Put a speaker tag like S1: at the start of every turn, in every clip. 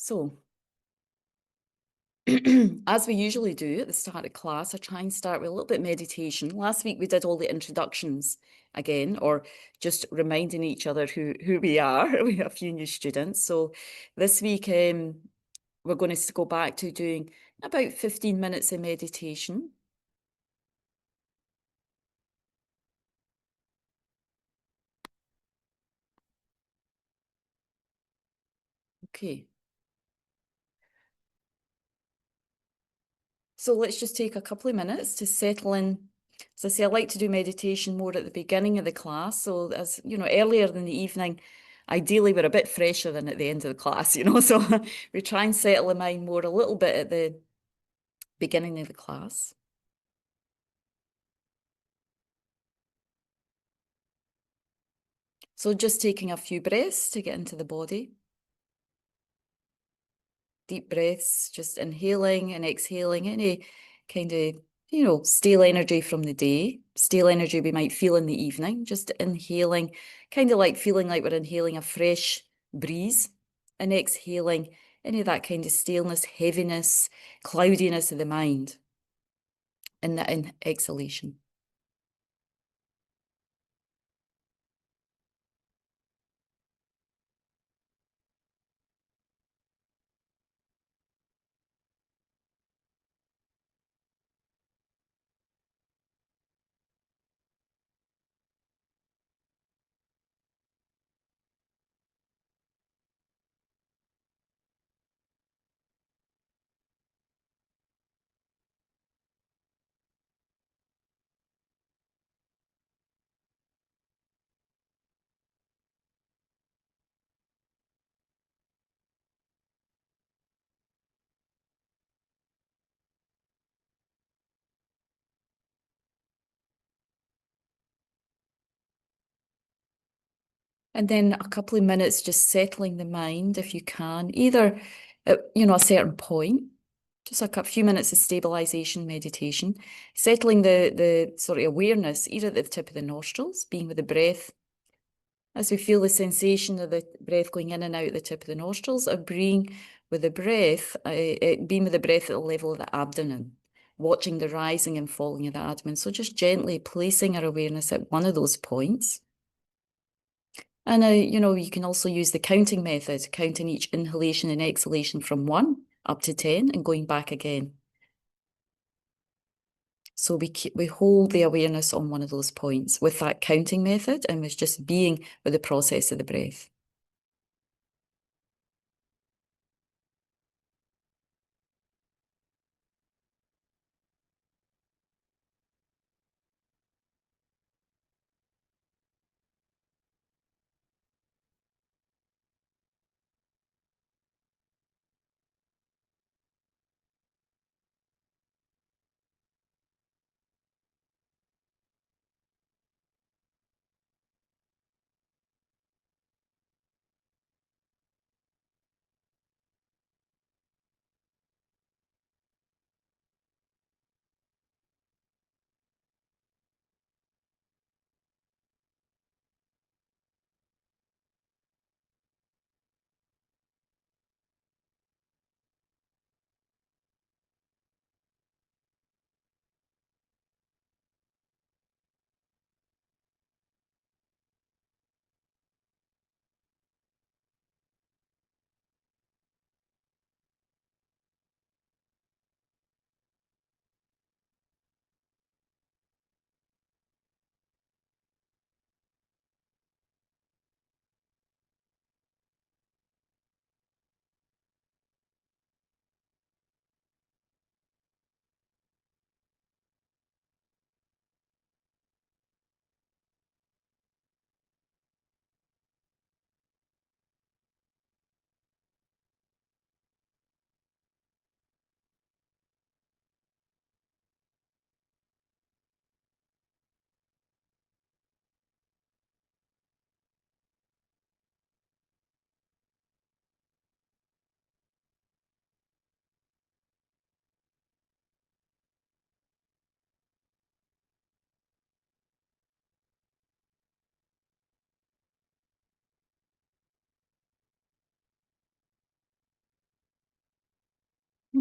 S1: So, as we usually do at the start of class, I try and start with a little bit of meditation. Last week we did all the introductions again, or just reminding each other who we are. We have a few new students. So this week we're going to go back to doing about 15 minutes of meditation. Okay. So let's just take a couple of minutes to settle in. As I say, I like to do meditation more at the beginning of the class. So as you know, earlier in the evening, ideally we're a bit fresher than at the end of the class, So we try and settle the mind more a little bit at the beginning of the class. So just taking a few breaths to get into the body. Deep breaths, just inhaling and exhaling any kind of, stale energy from the day, stale energy we might feel in the evening, just inhaling, kind of like feeling like we're inhaling a fresh breeze and exhaling any of that kind of staleness, heaviness, cloudiness of the mind in exhalation. And then a couple of minutes just settling the mind if you can, either at, a certain point, just a few minutes of stabilization meditation, settling the sort of awareness either at the tip of the nostrils, being with the breath, as we feel the sensation of the breath going in and out the tip of the nostrils, or being with the breath, being with the breath at the level of the abdomen, watching the rising and falling of the abdomen. So just gently placing our awareness at one of those points. And, you can also use the counting method, counting each inhalation and exhalation from 1 up to 10 and going back again. So we hold the awareness on one of those points with that counting method and with just being with the process of the breath.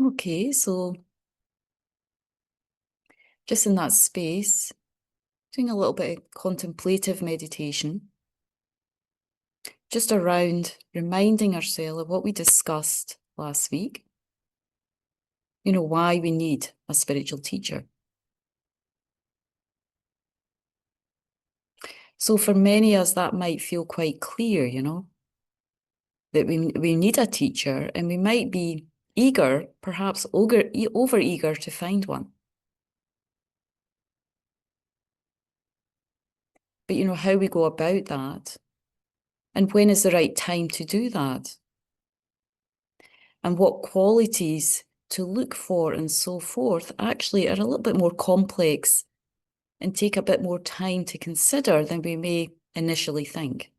S1: Okay, so just in that space, doing a little bit of contemplative meditation, just around reminding ourselves of what we discussed last week, why we need a spiritual teacher. So for many of us, that might feel quite clear, that we need a teacher, and we might be eager, perhaps over eager to find one. But how we go about that, and when is the right time to do that, and what qualities to look for and so forth, actually are a little bit more complex and take a bit more time to consider than we may initially think.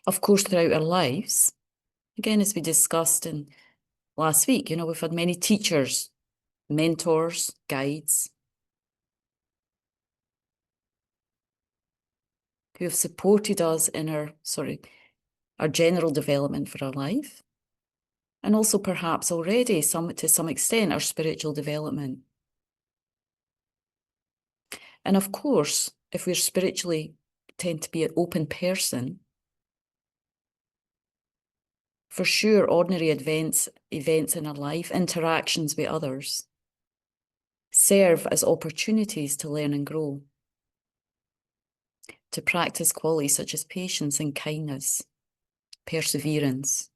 S1: Of course, throughout our lives, again, as we discussed in last week, we've had many teachers, mentors, guides who have supported us in our general development for our life, and also perhaps already to some extent our spiritual development. And of course, if we're spiritually tend to be an open person, for sure, ordinary events in our life, interactions with others, serve as opportunities to learn and grow, to practice qualities such as patience and kindness, perseverance.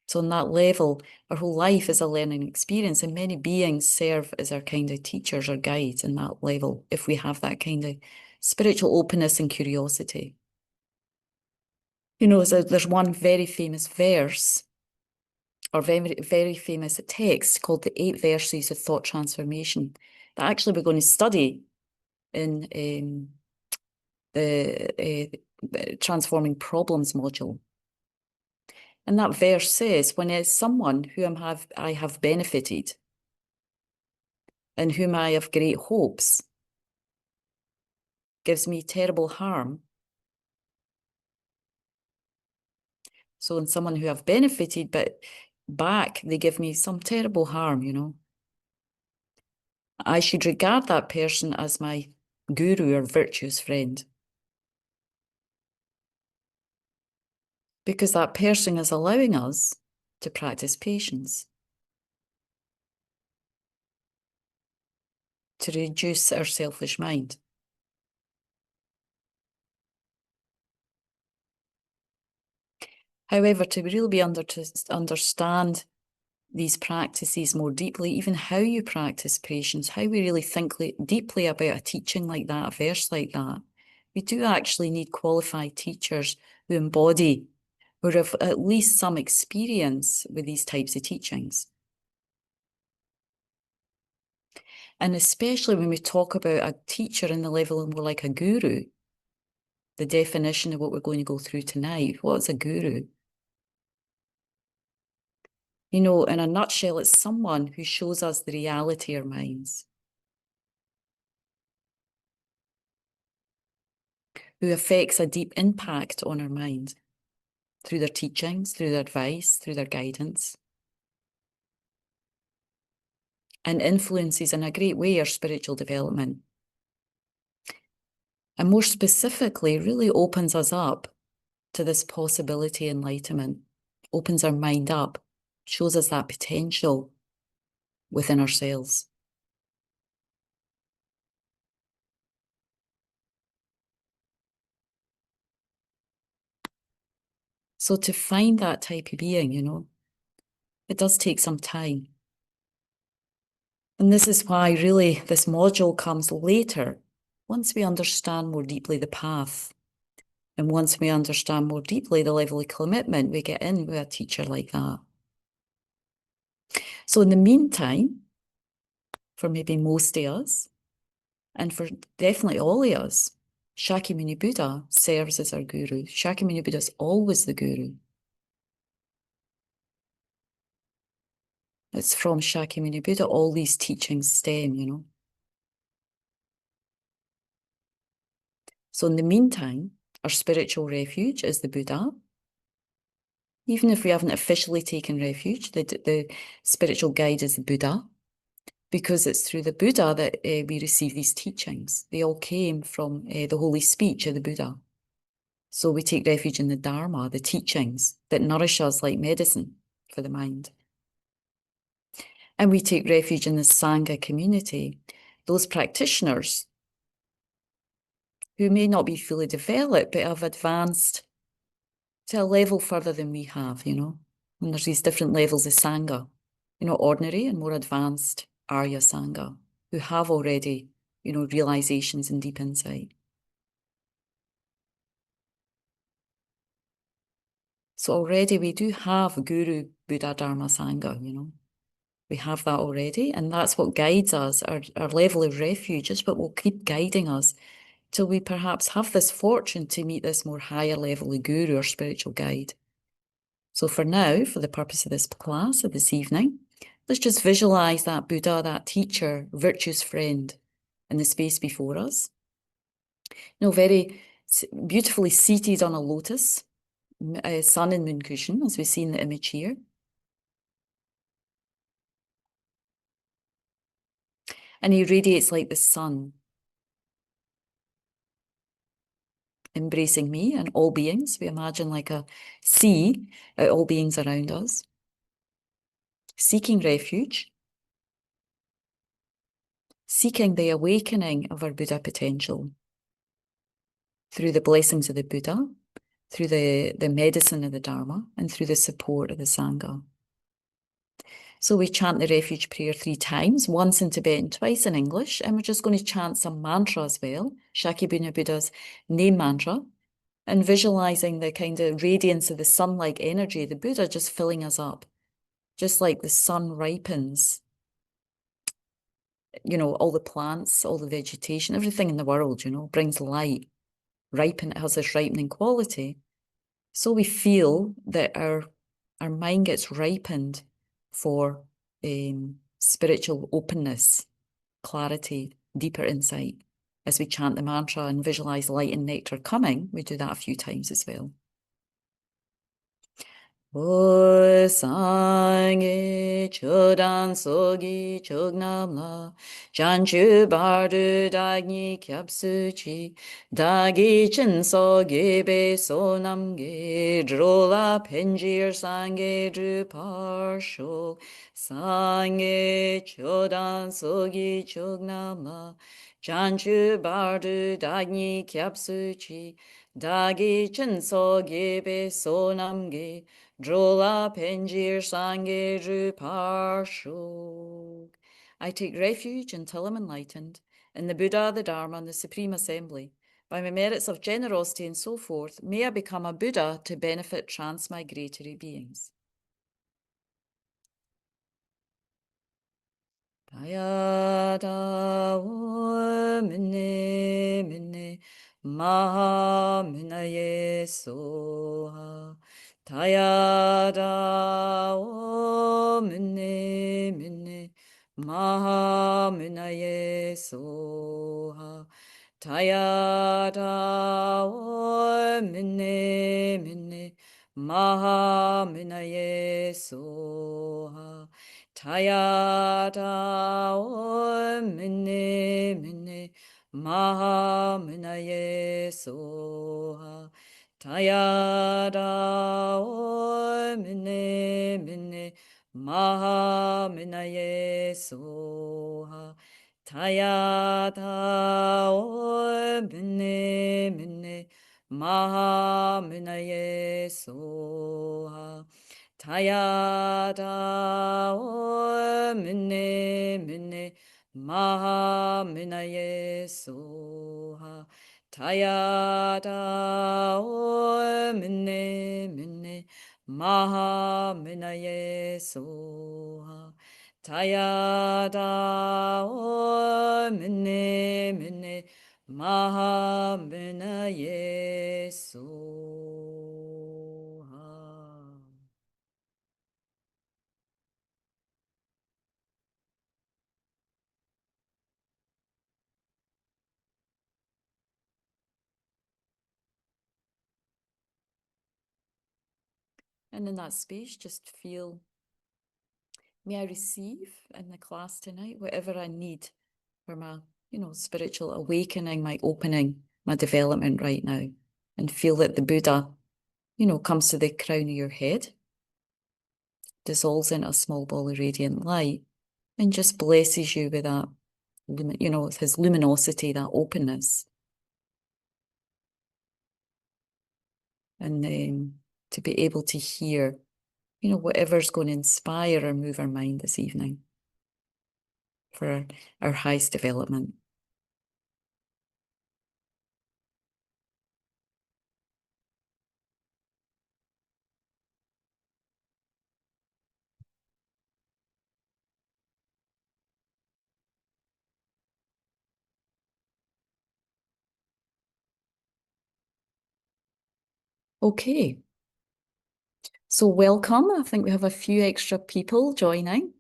S1: So on that level, our whole life is a learning experience, and many beings serve as our kind of teachers or guides in that level, if we have that kind of spiritual openness and curiosity. So there's one very famous verse, or very, very famous text called the 8 Verses of Thought Transformation, that actually we're going to study in the Transforming Problems module. And that verse says, when as someone whom I have benefited, and whom I have great hopes, gives me terrible harm. So in someone who I've benefited, but back they give me some terrible harm, I should regard that person as my guru or virtuous friend. Because that person is allowing us to practice patience, to reduce our selfish mind. However, to really be to understand these practices more deeply, even how you practice patience, how we really think deeply about a teaching like that, a verse like that, we do actually need qualified teachers who embody or have at least some experience with these types of teachings. And especially when we talk about a teacher in the level more like a guru, the definition of what we're going to go through tonight, what's a guru? In a nutshell, it's someone who shows us the reality of our minds, who affects a deep impact on our mind through their teachings, through their advice, through their guidance, and influences in a great way our spiritual development. And more specifically, really opens us up to this possibility of enlightenment, opens our mind up, shows us that potential within ourselves. So to find that type of being, it does take some time. And this is why really this module comes later, once we understand more deeply the path. And once we understand more deeply the level of commitment we get in with a teacher like that. So in the meantime, for maybe most of us, and for definitely all of us, Shakyamuni Buddha serves as our guru. Shakyamuni Buddha is always the guru. It's from Shakyamuni Buddha all these teachings stem, So in the meantime, Our spiritual refuge is the Buddha. Even if we haven't officially taken refuge, the spiritual guide is the Buddha, because it's through the Buddha that we receive these teachings. They all came from the holy speech of the Buddha. So we take refuge in the Dharma, the teachings that nourish us like medicine for the mind. And we take refuge in the Sangha community, those practitioners who may not be fully developed, but have advanced to a level further than we have, And there's these different levels of Sangha, ordinary and more advanced Arya Sangha, who have already, realizations and deep insight. So already we do have Guru, Buddha, Dharma, Sangha, We have that already, and that's what guides us. Our level of refuge is what will keep guiding us till we perhaps have this fortune to meet this more higher level of guru or spiritual guide. So for now, for the purpose of this class of this evening, let's just visualize that Buddha, that teacher, virtuous friend in the space before us. Very beautifully seated on a lotus, sun and moon cushion, as we see in the image here. And he radiates like the sun, embracing me and all beings. We imagine like a sea, all beings around us, seeking refuge, seeking the awakening of our Buddha potential through the blessings of the Buddha, through the medicine of the Dharma, and through the support of the Sangha. So we chant the refuge prayer 3 times, once in Tibetan, twice in English, and we're just going to chant some mantra as well, Shakyamuni Buddha's name mantra, and visualizing the kind of radiance of the sun-like energy, the Buddha just filling us up, just like the sun ripens, all the plants, all the vegetation, everything in the world, brings light, it has this ripening quality. So we feel that our mind gets ripened for spiritual openness, clarity, deeper insight. As we chant the mantra and visualize light and nectar coming, we do that a few times as well. O Sangye Chodan Sogi Chognamla Janchu Bardu Dagni Kyapsuchi Dagi Chin Sogi Be Sonamge Drola Penjir Sangye Druparsho Sangye Chodan Sogi Chognamla Janchu Bardu Dagni Kyapsuchi Dagi Chin Sogi Be Sonamge Drola Penjir Sangye Druparshuk. I take refuge until I'm enlightened in the Buddha, the Dharma, and the Supreme Assembly. By my merits of generosity and so forth, may I become a Buddha to benefit transmigratory beings. Tayada mene mene maha minaye soha. Tayada mene mene maha minaye soha. Tayada mene mene maha minaye soha. Tayada mene mene maha minaye soha. Tayada mene mene maha minaye soha. Tayada mene mene maha minaye soha. Tayada mene mene maha minaye soha. Tayada mene mene maha minaye soha. Tayada mene mene maha minaye soha. And in that space, just feel, may I receive in the class tonight whatever I need for my, spiritual awakening, my opening, my development right now. And feel that the Buddha, comes to the crown of your head, dissolves into a small ball of radiant light, and just blesses you with that, his luminosity, that openness. And then to be able to hear, whatever's going to inspire or move our mind this evening for our highest development. Okay. So welcome. I think we have a few extra people joining.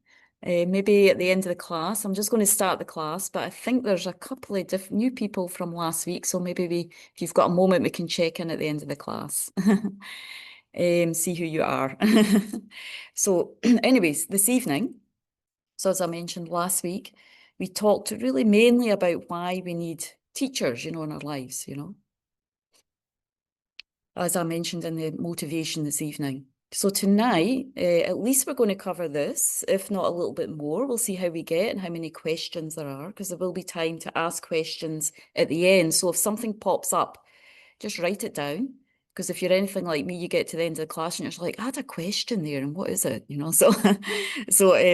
S1: Maybe at the end of the class, I'm just going to start the class, but I think there's a couple of new people from last week. So maybe if you've got a moment, we can check in at the end of the class. See who you are. So anyways, this evening, so as I mentioned last week, we talked really mainly about why we need teachers, in our lives, as I mentioned in the motivation this evening. So tonight, at least we're going to cover this, if not a little bit more. We'll see how we get and how many questions there are, because there will be time to ask questions at the end. So if something pops up, just write it down. Because if you're anything like me, you get to the end of the class and you're just like, I had a question there, and what is it? So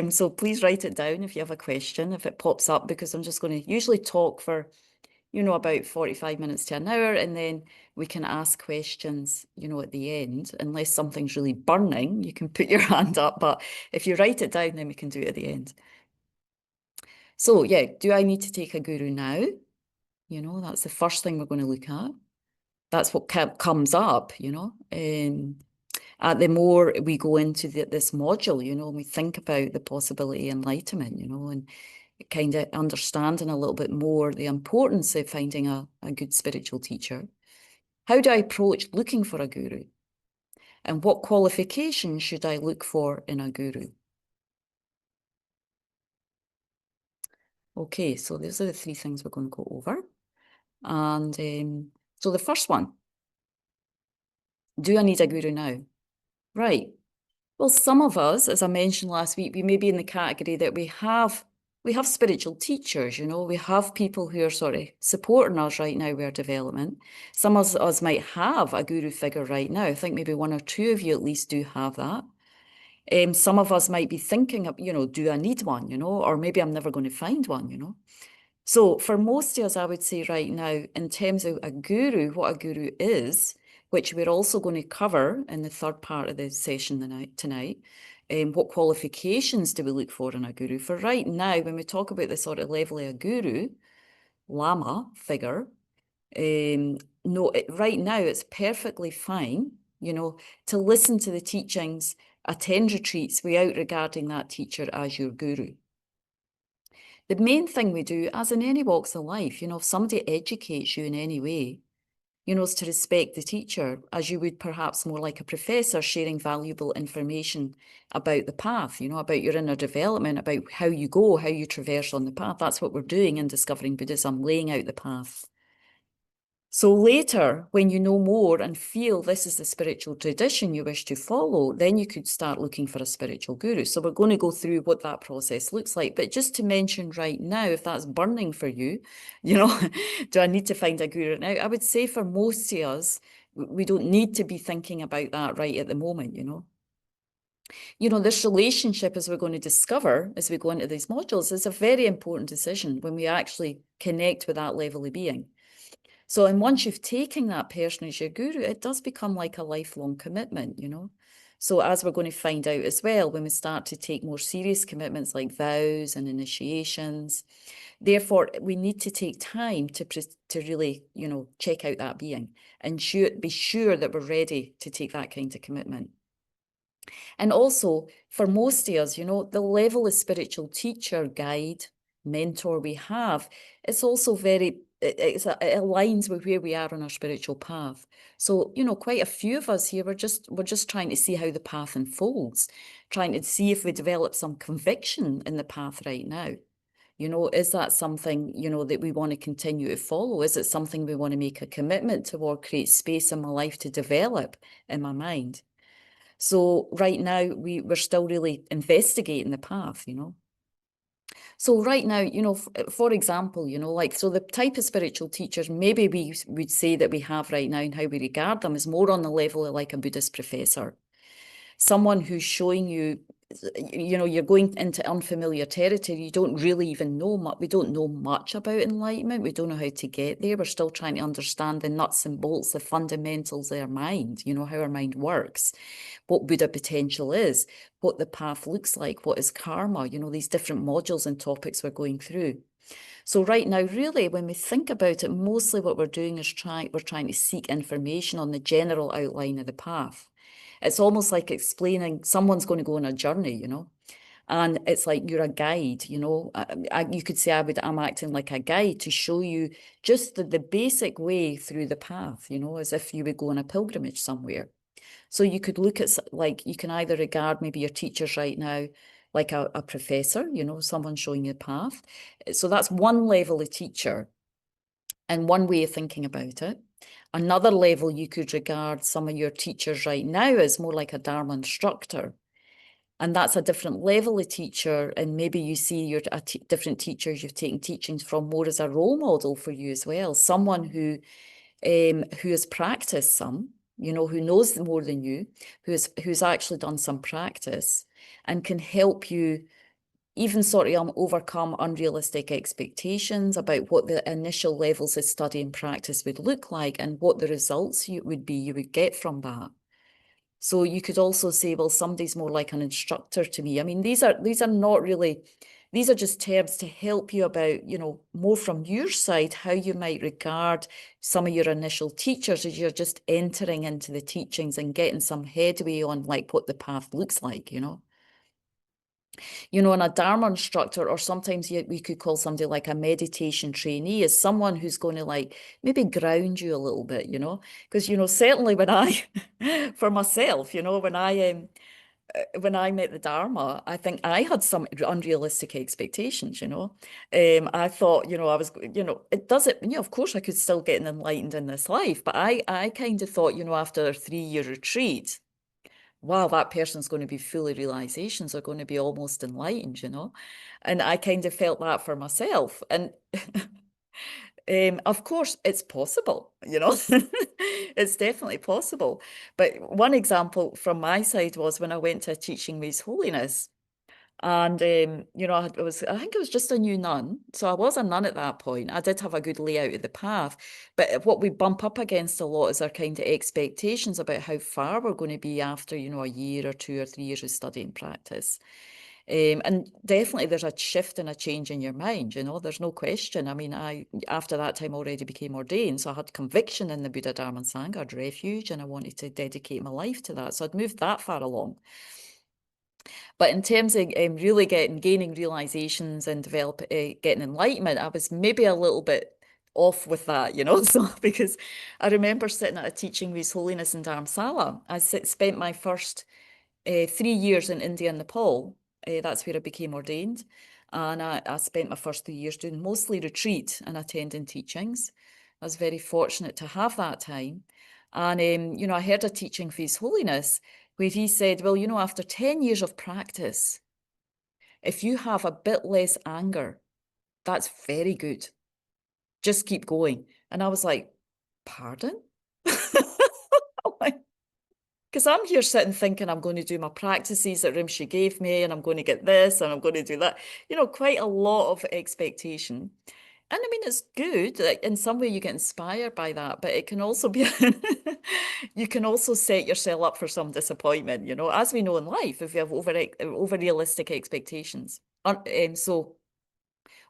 S1: so please write it down if you have a question, if it pops up, because I'm just going to usually talk for about 45 minutes to an hour, and then we can ask questions, at the end. Unless something's really burning, you can put your hand up, but if you write it down, then we can do it at the end. So yeah, do I need to take a guru now? That's the first thing we're going to look at. That's what comes up, the more we go into this module, and we think about the possibility of enlightenment, and kind of understanding a little bit more the importance of finding a good spiritual teacher. How do I approach looking for a guru? And what qualifications should I look for in a guru? Okay, so those are the three things we're going to go over. And so the first one, do I need a guru now? Right. Well, some of us, as I mentioned last week, we may be in the category that we have spiritual teachers, we have people who are sort of supporting us right now with our development. Some of us might have a guru figure right now. I think maybe one or two of you at least do have that. Some of us might be thinking of, do I need one, or maybe I'm never going to find one, So for most of us, I would say right now, in terms of a guru, what a guru is, which we're also going to cover in the third part of the session tonight, what qualifications do we look for in a guru? For right now, when we talk about the sort of level of a guru, lama figure, right now it's perfectly fine, to listen to the teachings, attend retreats without regarding that teacher as your guru. The main thing we do, as in any walks of life, if somebody educates you in any way, is to respect the teacher, as you would perhaps more like a professor sharing valuable information about the path, about your inner development, about how you go, how you traverse on the path. That's what we're doing in Discovering Buddhism, laying out the path. So later, when you know more and feel this is the spiritual tradition you wish to follow, then you could start looking for a spiritual guru. So we're going to go through what that process looks like. But just to mention right now, if that's burning for you, do I need to find a guru now? I would say for most of us, we don't need to be thinking about that right at the moment, This relationship, as we're going to discover as we go into these modules, is a very important decision when we actually connect with that level of being. So, and once you've taken that person as your guru, it does become like a lifelong commitment, So as we're going to find out as well, when we start to take more serious commitments like vows and initiations, therefore, we need to take time to really, check out that being and be sure that we're ready to take that kind of commitment. And also, for most of us, the level of spiritual teacher, guide, mentor we have, it's also very it aligns with where we are on our spiritual path. So, quite a few of us here, we're just trying to see how the path unfolds, trying to see if we develop some conviction in the path right now. Is that something, that we want to continue to follow? Is it something we want to make a commitment toward, create space in my life to develop in my mind? So right now we're still really investigating the path. So right now, for example, so the type of spiritual teachers maybe we would say that we have right now and how we regard them is more on the level of like a Buddhist professor, someone who's showing you, you're going into unfamiliar territory. You don't really even know much. We don't know much about enlightenment. We don't know how to get there. We're still trying to understand the nuts and bolts, the fundamentals of our mind, how our mind works, what Buddha potential is, what the path looks like, what is karma, these different modules and topics we're going through. So right now, really, when we think about it, mostly what we're doing is we're trying to seek information on the general outline of the path. It's almost like explaining someone's going to go on a journey, and it's like you're a guide, you could say I'm acting like a guide to show you just the basic way through the path, as if you would go on a pilgrimage somewhere. So you could look at, like, you can either regard maybe your teachers right now like a professor, someone showing you the path. So that's one level of teacher and one way of thinking about it. Another level you could regard some of your teachers right now as more like a Dharma instructor. And that's a different level of teacher. And maybe you see your different teachers you've taken teachings from more as a role model for you as well. Someone who has practiced some, who knows more than you, who's actually done some practice and can help you even sort of overcome unrealistic expectations about what the initial levels of study and practice would look like and what the results you would get from that. So you could also say, well, somebody's more like an instructor to me. I mean, these are not really, these are just terms to help you about, more from your side, how you might regard some of your initial teachers as you're just entering into the teachings and getting some headway on like what the path looks like, and a Dharma instructor, or sometimes we could call somebody like a meditation trainee, is someone who's going to like maybe ground you a little bit, because, certainly when for myself, when I met the Dharma, I think I had some unrealistic expectations, I thought, I was, it doesn't, of course I could still get enlightened in this life, but I kind of thought, after a 3-year retreat, wow, that person's going to be full of realizations, they're going to be almost enlightened, And I kind of felt that for myself. And of course, it's possible, it's definitely possible. But one example from my side was when I went to Teaching Ways Holiness. And, I think I was just a new nun. So I was a nun at that point. I did have a good layout of the path. But what we bump up against a lot is our kind of expectations about how far we're going to be after, a year or 2 or 3 years of study and practice. And definitely there's a shift and a change in your mind, there's no question. I mean, after that time already became ordained. So I had conviction in the Buddha, Dharma and Sangha, I had refuge, and I wanted to dedicate my life to that. So I'd moved that far along. But in terms of really gaining realizations and getting enlightenment, I was maybe a little bit off with that, So because I remember sitting at a Teaching Ways Holiness in Dharamsala. I spent my first 3 years in India and Nepal. That's where I became ordained. And I spent my first 3 years doing mostly retreat and attending teachings. I was very fortunate to have that time. And, I heard a teaching for His Holiness where he said, well, after 10 years of practice, if you have a bit less anger, that's very good. Just keep going. And I was like, pardon? Because I'm here sitting thinking I'm going to do my practices that Rimshi gave me, and I'm going to get this, and I'm going to do that. Quite a lot of expectation. And I mean, it's good. Like, in some way, you get inspired by that, but it can also be, you can also set yourself up for some disappointment, as we know in life, if you have over realistic expectations. So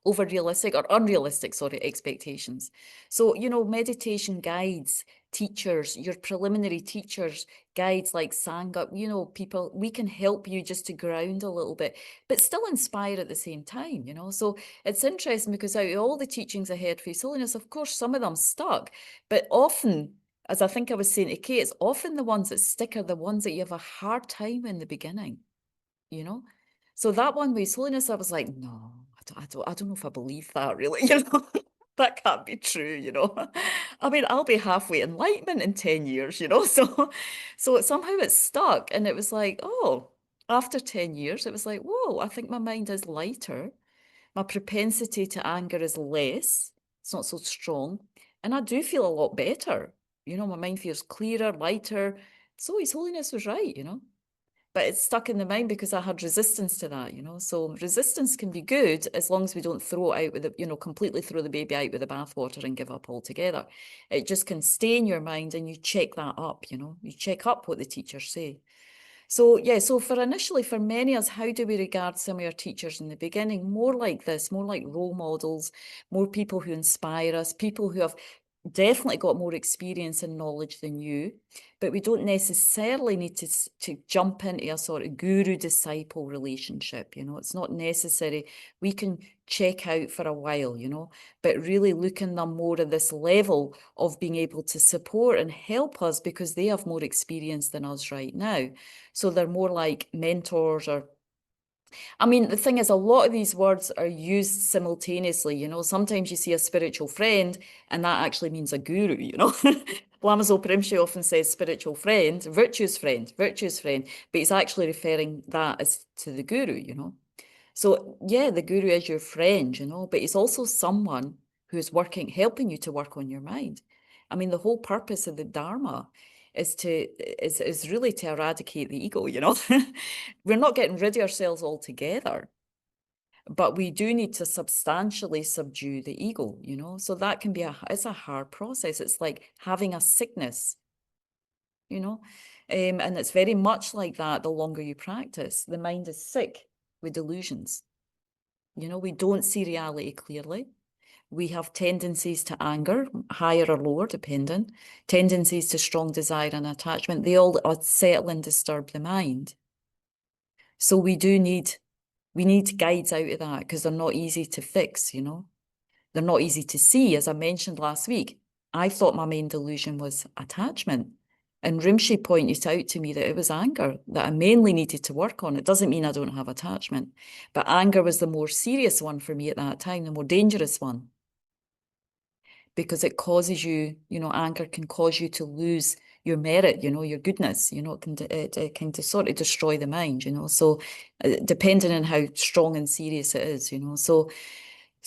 S1: over realistic or unrealistic, sorry, expectations. So, you know, meditation guides, teachers, your preliminary teachers, guides like Sangha, you know, people, we can help you just to ground a little bit, but still inspire at the same time, you know. So it's interesting because out of all the teachings I heard for His Holiness, of course, some of them stuck, but often, as I think I was saying to Kate, it's often the ones that stick are the ones that you have a hard time in the beginning, you know. So that one with His Holiness, I was like, no, I don't know if I believe that really, you know. That can't be true, you know. I mean, I'll be halfway enlightenment in 10 years, you know. So somehow it stuck. And it was like, oh, after 10 years, it was like, whoa, I think my mind is lighter. My propensity to anger is less. It's not so strong. And I do feel a lot better. You know, my mind feels clearer, lighter. So His Holiness was right, you know. But it's stuck in the mind because I had resistance to that, you know. So resistance can be good as long as we don't throw it out with the, you know, completely throw the baby out with the bathwater and give up altogether. It just can stay in your mind and you check that up, you know. You check up what the teachers say. So yeah, so for initially, for many of us, how do we regard some of our teachers in the beginning? More like this, more like role models, more people who inspire us, people who have definitely got more experience and knowledge than you, but we don't necessarily need to jump into a sort of guru-disciple relationship, you know, it's not necessary. We can check out for a while, you know, but really look in them more at this level of being able to support and help us because they have more experience than us right now. So they're more like mentors or I mean, the thing is, a lot of these words are used simultaneously. You know, sometimes you see a spiritual friend, and that actually means a guru, you know. Lama Zopa Rinpoche often says spiritual friend, virtuous friend, but he's actually referring that as to the guru, you know. So, yeah, the guru is your friend, you know, but he's also someone who's working, helping you to work on your mind. I mean, the whole purpose of the Dharma is really to eradicate the ego, you know. We're not getting rid of ourselves altogether, but we do need to substantially subdue the ego, you know. So that can be it's a hard process. It's like having a sickness, you know. And it's very much like that the longer you practice. The mind is sick with delusions. You know, we don't see reality clearly. We have tendencies to anger, higher or lower, depending, tendencies to strong desire and attachment. They all unsettle and disturb the mind. So we need guides out of that because they're not easy to fix, you know. They're not easy to see. As I mentioned last week, I thought my main delusion was attachment. And Rimshi pointed out to me that it was anger that I mainly needed to work on. It doesn't mean I don't have attachment, but anger was the more serious one for me at that time, the more dangerous one. Because it causes you, you know, anger can cause you to lose your merit, you know, your goodness, you know, it can sort of destroy the mind, you know. So depending on how strong and serious it is, you know.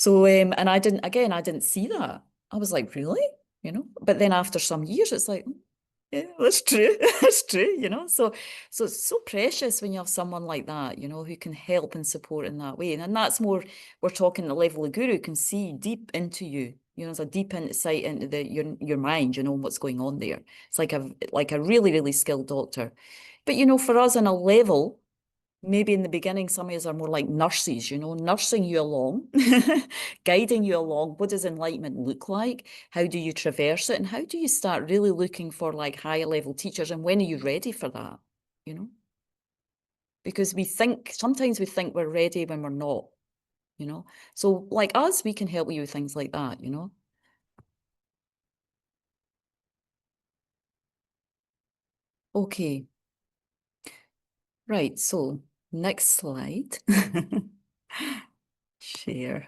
S1: And I didn't see that. I was like, really? You know, but then after some years, it's like, yeah, that's true. That's true, you know. So it's so precious when you have someone like that, you know, who can help and support in that way. And that's more, we're talking the level of guru can see deep into you. You know, it's a deep insight into your mind, you know, what's going on there. It's like a really, really skilled doctor. But you know, for us on a level, maybe in the beginning, some of us are more like nurses, you know, nursing you along, guiding you along. What does enlightenment look like? How do you traverse it? And how do you start really looking for like higher level teachers? And when are you ready for that? You know, because sometimes we think we're ready when we're not, you know. So like us, we can help you with things like that, you know. Okay, right. So next slide. Share.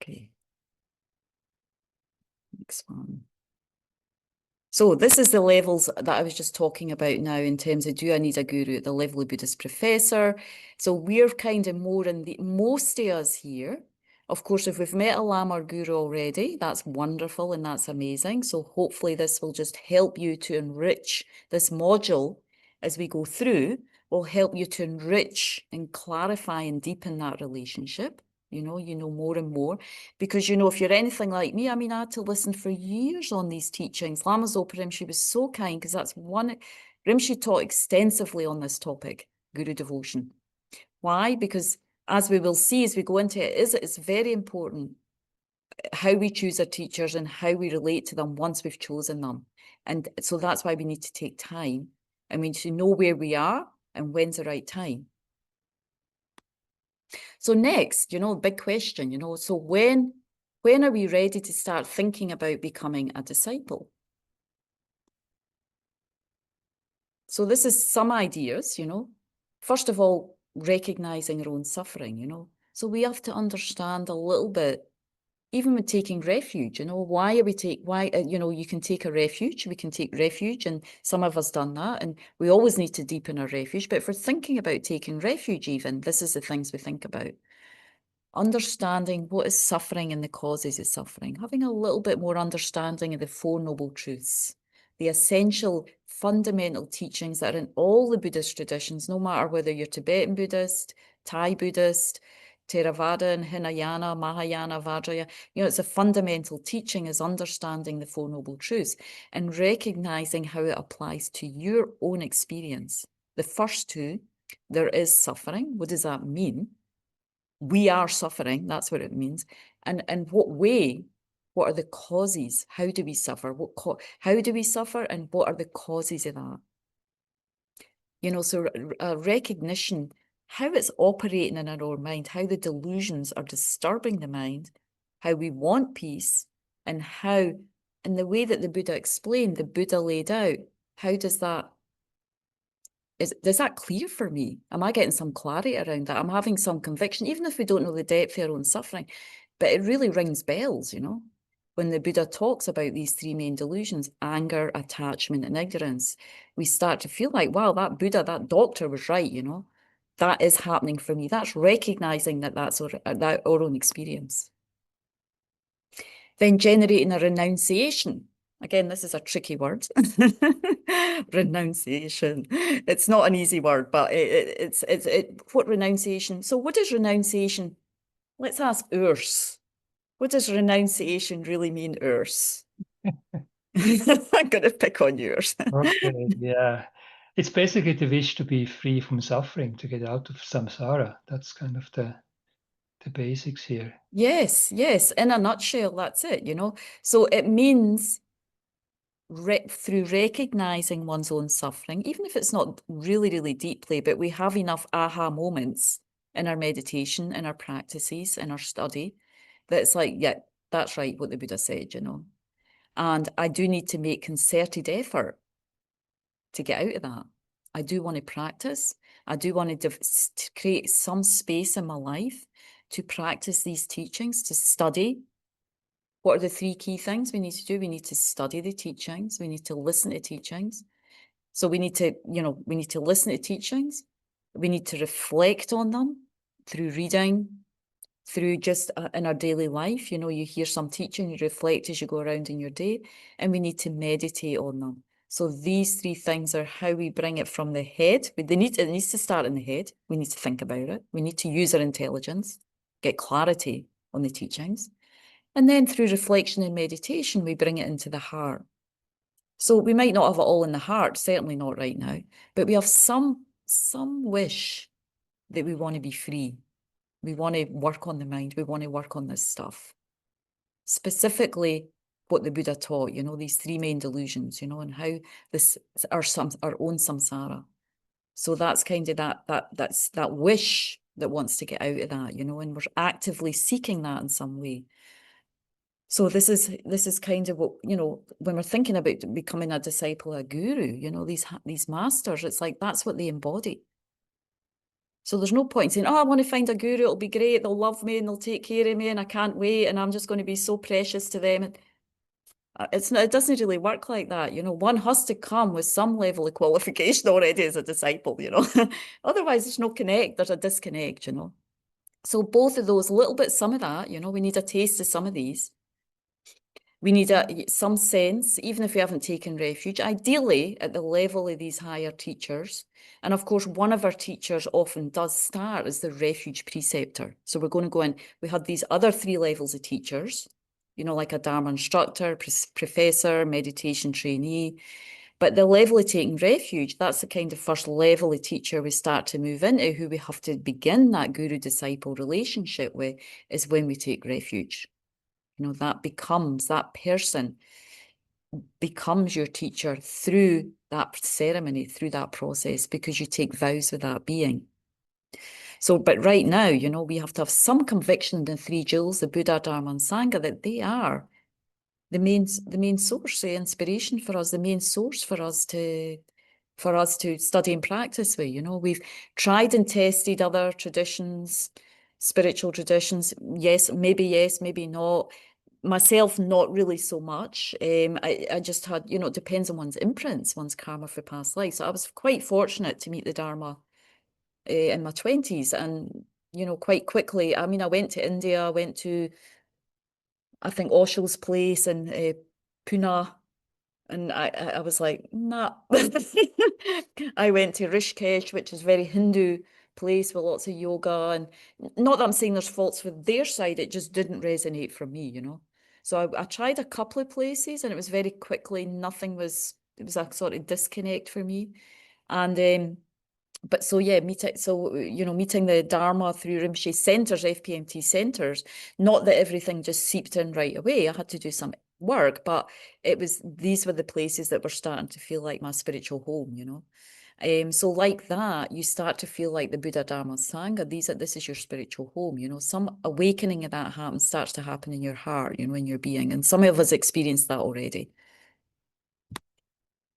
S1: Okay, next one. So this is the levels that I was just talking about now in terms of do I need a guru at the level of Buddhist professor? So we're kind of more in the, most of us here. Of course, if we've met a Lama or guru already, that's wonderful and that's amazing. So hopefully this will just help you to enrich this module as we go through, will help you to enrich and clarify and deepen that relationship. You know more and more. Because, you know, if you're anything like me, I mean, I had to listen for years on these teachings. Lama Zopa Rinpoche was so kind because that's one, Rinpoche taught extensively on this topic, guru devotion. Why? Because as we will see as we go into it, it's very important how we choose our teachers and how we relate to them once we've chosen them. And so that's why we need to take time, and we need to know where we are and when's the right time. So next, big question, so when are we ready to start thinking about becoming a disciple? So this is some ideas, First of all, recognizing our own suffering, So we have to understand a little bit, even with taking refuge, why are we you can take a refuge, we can take refuge, and some of us done that, and we always need to deepen our refuge. But if we're thinking about taking refuge, even, this is the things we think about. Understanding what is suffering and the causes of suffering, having a little bit more understanding of the Four Noble Truths, the essential fundamental teachings that are in all the Buddhist traditions, no matter whether you're Tibetan Buddhist, Thai Buddhist, Theravada and Hinayana, Mahayana, Vajrayana, it's a fundamental teaching is understanding the Four Noble Truths and recognizing how it applies to your own experience. The first two, there is suffering. What does that mean? We are suffering, that's what it means. And what way? What are the causes? How do we suffer? How do we suffer, and what are the causes of that? So a recognition, how it's operating in our own mind, how the delusions are disturbing the mind, how we want peace, and how, in the way that the Buddha explained, the Buddha laid out, how does that clear for me? Am I getting some clarity around that? I'm having some conviction, even if we don't know the depth of our own suffering. But it really rings bells, when the Buddha talks about these three main delusions, anger, attachment, and ignorance. We start to feel like, wow, that Buddha, that doctor was right, That is happening for me. That's recognizing that that's our own experience. Then generating a renunciation. Again, this is a tricky word. Renunciation. It's not an easy word, but what renunciation? So what is renunciation? Let's ask Urs. What does renunciation really mean, Urs? I'm going to pick on yours.
S2: Okay, yeah. It's basically the wish to be free from suffering, to get out of samsara. That's kind of the basics here.
S1: Yes. In a nutshell, that's it, So it means through recognizing one's own suffering, even if it's not really, really deeply, but we have enough aha moments in our meditation, in our practices, in our study, that it's like, yeah, that's right, what the Buddha said, And I do need to make concerted effort to get out of that. I do want to practice. I do want to create some space in my life to practice these teachings, to study. What are the three key things we need to do? We need to study the teachings. We need to listen to teachings. So we need to, we need to listen to teachings. We need to reflect on them through reading, through just in our daily life. You hear some teaching, you reflect as you go around in your day, and we need to meditate on them. So these three things are how we bring it from the head. It needs to start in the head. We need to think about it. We need to use our intelligence, get clarity on the teachings. And then through reflection and meditation, we bring it into the heart. So we might not have it all in the heart, certainly not right now, but we have some wish that we want to be free. We want to work on the mind. We want to work on this stuff. Specifically, what the Buddha taught, these three main delusions, and how this our own samsara. So that's kind of that's that wish that wants to get out of that, and we're actively seeking that in some way. So this is kind of what, when we're thinking about becoming a disciple, a guru, these masters, it's like that's what they embody. So there's no point in saying, oh, I want to find a guru, it'll be great, they'll love me and they'll take care of me and I can't wait and I'm just going to be so precious to them. It doesn't really work like that. One has to come with some level of qualification already as a disciple, Otherwise there's no connect, there's a disconnect, So both of those, a little bit, some of that, we need a taste of some of these. We need some sense, even if we haven't taken refuge, ideally at the level of these higher teachers. And of course, one of our teachers often does start as the refuge preceptor. So we're going to go in, we had these other three levels of teachers, like a Dharma instructor, professor, meditation trainee. But the level of taking refuge, that's the kind of first level of teacher we start to move into, who we have to begin that guru-disciple relationship with, is when we take refuge. That person becomes your teacher through that ceremony, through that process, because you take vows with that being. So, but right now, we have to have some conviction in the three jewels, the Buddha, Dharma, and Sangha, that they are the main source, the inspiration for us, the main source for us to study and practice with. We've tried and tested other traditions, spiritual traditions. Yes, maybe not. Myself, not really so much. I just had, it depends on one's imprints, one's karma for past life. So I was quite fortunate to meet the Dharma in my 20s, and quite quickly. I mean, I went to India. I went to, I think, Osho's place in Pune, and I was like, nah. I went to Rishikesh, which is very Hindu place with lots of yoga, and not that I'm saying there's faults with their side, it just didn't resonate for me. So I tried a couple of places, and it was very quickly, it was a sort of disconnect for me. And but so yeah, meeting the Dharma through Rinpoche centers, FPMT centers, not that everything just seeped in right away. I had to do some work, but these were the places that were starting to feel like my spiritual home. So like that, you start to feel like the Buddha, Dharma, Sangha. This is your spiritual home. Some awakening of that starts to happen in your heart, in your being, and some of us experienced that already.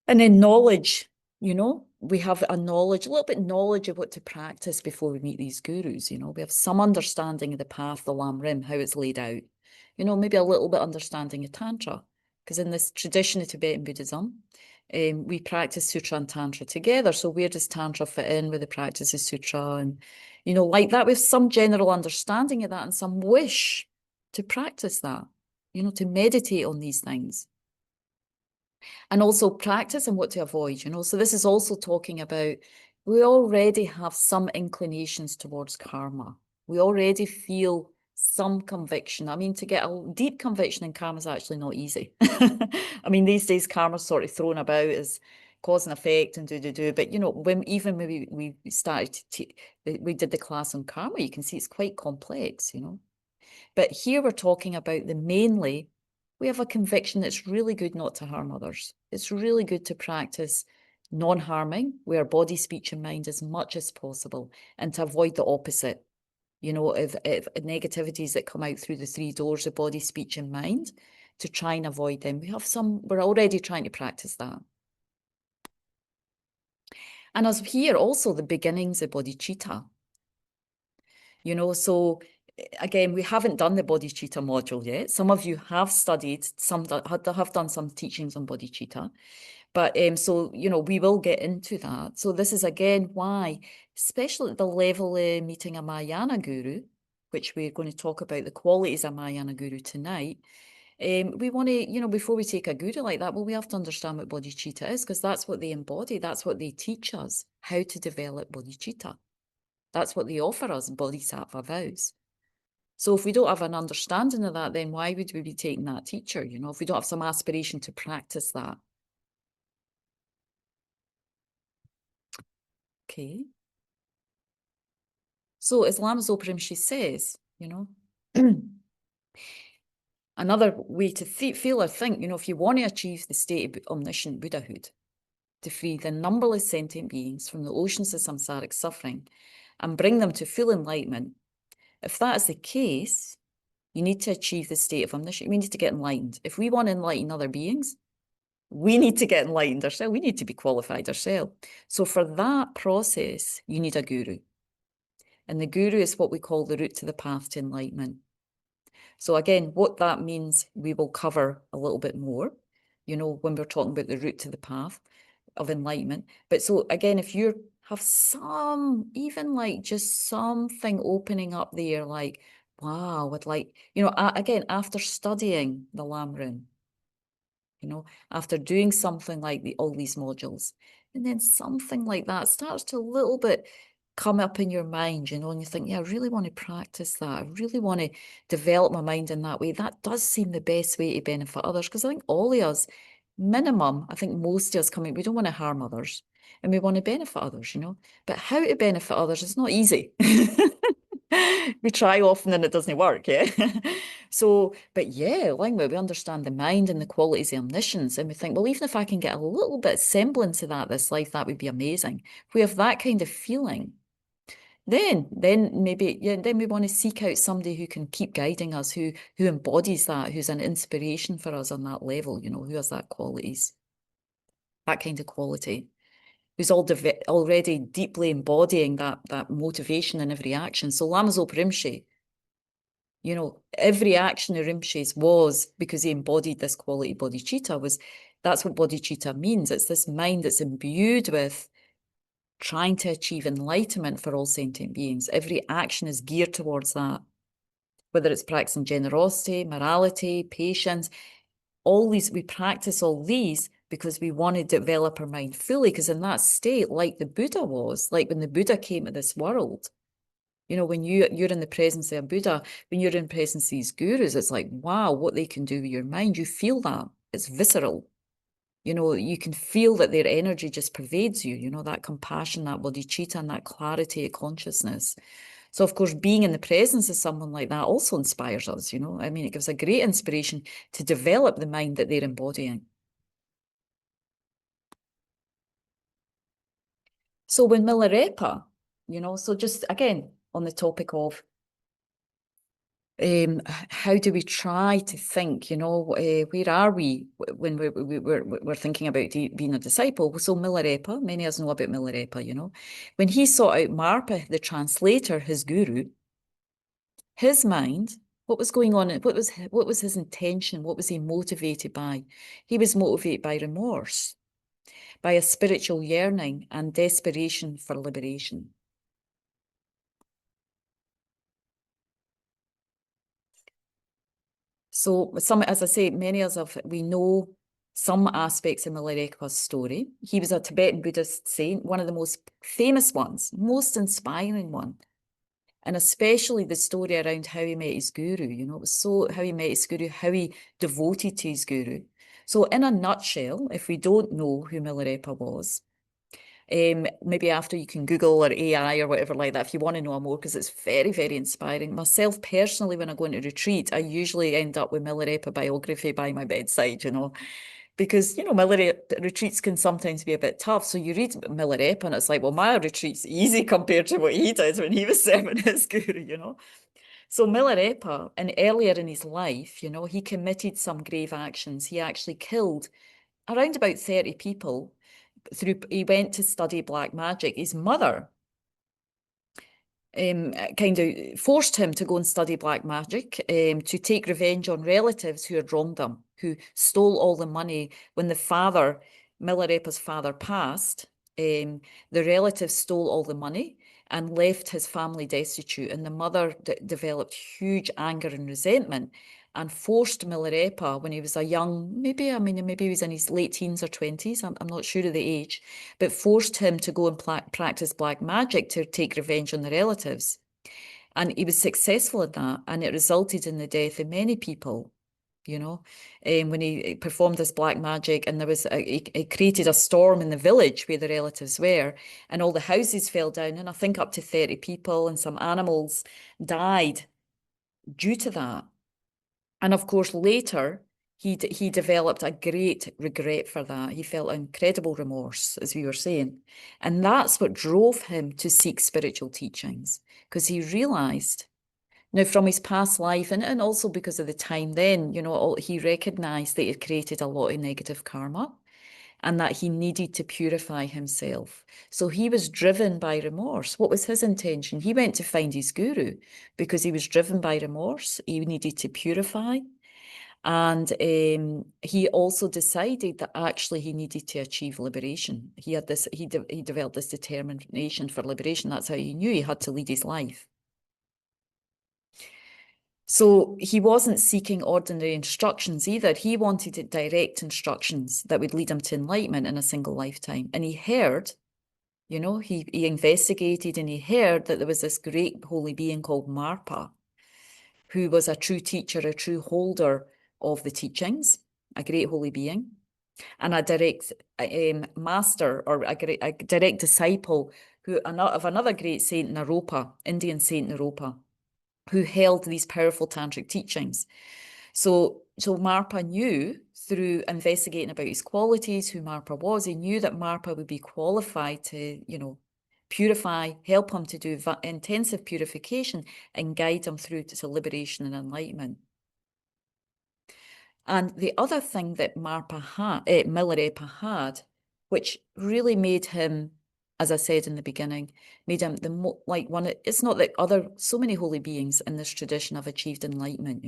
S1: And then knowledge, we have a little bit knowledge of what to practice before we meet these gurus. We have some understanding of the path, the Lam Rim, how it's laid out. Maybe a little bit understanding of Tantra, because in this tradition of Tibetan Buddhism, we practice Sutra and Tantra together. So where does Tantra fit in with the practice of Sutra? And, like that, we have some general understanding of that and some wish to practice that, to meditate on these things. And also practice and what to avoid, So this is also talking about, we already have some inclinations towards karma. We already feel some conviction. I mean, to get a deep conviction in karma is actually not easy. I mean, these days karma's sort of thrown about as cause and effect and do. But, when we started we did the class on karma, you can see it's quite complex, But here we're talking about mainly, we have a conviction that it's really good not to harm others. It's really good to practice non-harming, where body, speech, and mind as much as possible, and to avoid the opposite, if negativities that come out through the three doors of body, speech, and mind, to try and avoid them. We're already trying to practice that. And as here, also the beginnings of bodhicitta. So again, we haven't done the bodhicitta module yet. Some of you have studied, some have done some teachings on bodhicitta. But so, we will get into that. So this is again why, especially at the level of meeting a Mahayana guru, which we're going to talk about the qualities of a Mahayana guru tonight. We want to, before we take a guru like that, well, we have to understand what bodhicitta is, because that's what they embody. That's what they teach us, how to develop bodhicitta. That's what they offer us, bodhisattva vows. So if we don't have an understanding of that, then why would we be taking that teacher? If we don't have some aspiration to practice that. Okay. So as Lama Zopa Rinpoche says, another way to feel or think, if you want to achieve the state of omniscient Buddhahood, to free the numberless sentient beings from the oceans of samsaric suffering and bring them to full enlightenment, if that is the case, you need to achieve the state of omniscience. We need to get enlightened. If we want to enlighten other beings, we need to get enlightened ourselves. We need to be qualified ourselves. So for that process, you need a guru. And the guru is what we call the route to the path to enlightenment. So again, what that means, we will cover a little bit more, when we're talking about the route to the path of enlightenment. But so again, if you have even like just something opening up there, like, wow, with like, again, after studying the Lam Rim, after doing something like all these modules, and then something like that starts to a little bit come up in your mind, and you think, yeah, I really want to practice that. I really want to develop my mind in that way. That does seem the best way to benefit others, because I think all of us, minimum, I think most of us coming, we don't want to harm others and we want to benefit others, but how to benefit others is not easy. We try often and it doesn't work, yeah. So, but yeah, like we understand the mind and the qualities of omniscience, and we think, well, even if I can get a little bit semblance of that this life, that would be amazing. If we have that kind of feeling, then maybe, yeah, then we want to seek out somebody who can keep guiding us, who embodies that, who's an inspiration for us on that level, who has that qualities, that kind of quality, who's already deeply embodying that motivation in every action. So Lama Zopa Rinpoche, every action of Rinpoche's was because he embodied this quality bodhicitta. That's what bodhicitta means. It's this mind that's imbued with trying to achieve enlightenment for all sentient beings. Every action is geared towards that, whether it's practicing generosity, morality, patience, all these, we practice all these because we want to develop our mind fully, because in that state, like the Buddha was, like when the Buddha came to this world, when you're in the presence of a Buddha, when you're in presence of these gurus, it's like, wow, what they can do with your mind. You feel that. It's visceral. You can feel that their energy just pervades you, that compassion, that bodhicitta, and that clarity of consciousness. So, of course, being in the presence of someone like that also inspires us, I mean, it gives a great inspiration to develop the mind that they're embodying. So when Milarepa, so just again, on the topic of how do we try to think, where are we when we're thinking about being a disciple? So Milarepa, many of us know about Milarepa, when he sought out Marpa, the translator, his guru, his mind, what was going on? What was his intention? What was he motivated by? He was motivated by remorse, by a spiritual yearning and desperation for liberation. So as I say, many of us, we know some aspects of Milarepa's story. He was a Tibetan Buddhist saint, one of the most famous ones, most inspiring one. And especially the story around how he met his guru, it was so how he met his guru, how he devoted to his guru. So in a nutshell, if we don't know who Milarepa was, maybe after you can Google or AI or whatever like that if you want to know more, because it's very, very inspiring. Myself personally, when I go into retreat, I usually end up with Milarepa biography by my bedside, because, Milarepa retreats can sometimes be a bit tough. So you read Milarepa and it's like, well, my retreat's easy compared to what he did when he was serving his guru, So Milarepa, and earlier in his life, he committed some grave actions. He actually killed around about 30 people. He went to study black magic. His mother kind of forced him to go and study black magic to take revenge on relatives who had wronged him, who stole all the money. When Milarepa's father passed, the relatives stole all the money and left his family destitute. And the mother developed huge anger and resentment and forced Milarepa when he was maybe he was in his late teens or 20s, I'm not sure of the age, but forced him to go and practice black magic to take revenge on the relatives. And he was successful at that, and it resulted in the death of many people, when he performed this black magic, and he created a storm in the village where the relatives were, and all the houses fell down, and I think up to 30 people and some animals died due to that. And of course, later, he developed a great regret for that. He felt incredible remorse, as we were saying. And that's what drove him to seek spiritual teachings, because he realized, now from his past life, and also because of the time then, he recognized that he had created a lot of negative karma and that he needed to purify himself. So he was driven by remorse. What was his intention? He went to find his guru because he was driven by remorse. He needed to purify. And he also decided that actually he needed to achieve liberation. He developed this determination for liberation. That's how he knew he had to lead his life. So he wasn't seeking ordinary instructions either. He wanted direct instructions that would lead him to enlightenment in a single lifetime. And he heard, he investigated and he heard that there was this great holy being called Marpa, who was a true teacher, a true holder of the teachings, a great holy being. and a direct master or a direct disciple of another great saint, Naropa, Indian saint Naropa, who held these powerful tantric teachings. So Marpa knew through investigating about his qualities, who Marpa was, he knew that Marpa would be qualified to, purify, help him to do intensive purification and guide him through to liberation and enlightenment. And the other thing that Milarepa had, which really made him, as I said in the beginning, made him it's not that so many holy beings in this tradition have achieved enlightenment,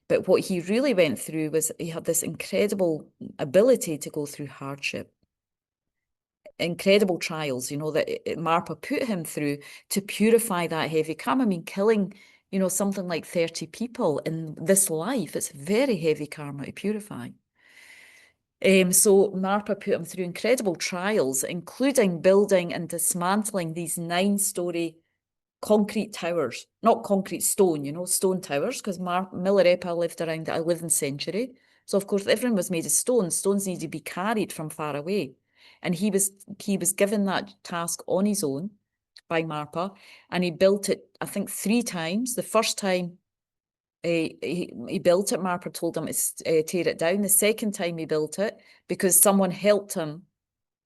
S1: but what he really went through was he had this incredible ability to go through hardship, incredible trials, that Marpa put him through to purify that heavy karma. I mean, killing, something like 30 people in this life, it's very heavy karma to purify. So Marpa put him through incredible trials, including building and dismantling these 9-story concrete towers, not concrete stone, stone towers, because Milarepa lived around the 11th century. So of course everything was made of stone. Stones needed to be carried from far away. And he was given that task on his own by Marpa, and he built it, I think, 3 times. The first time he built it, Marpa told him to tear it down. The second time he built it, because someone helped him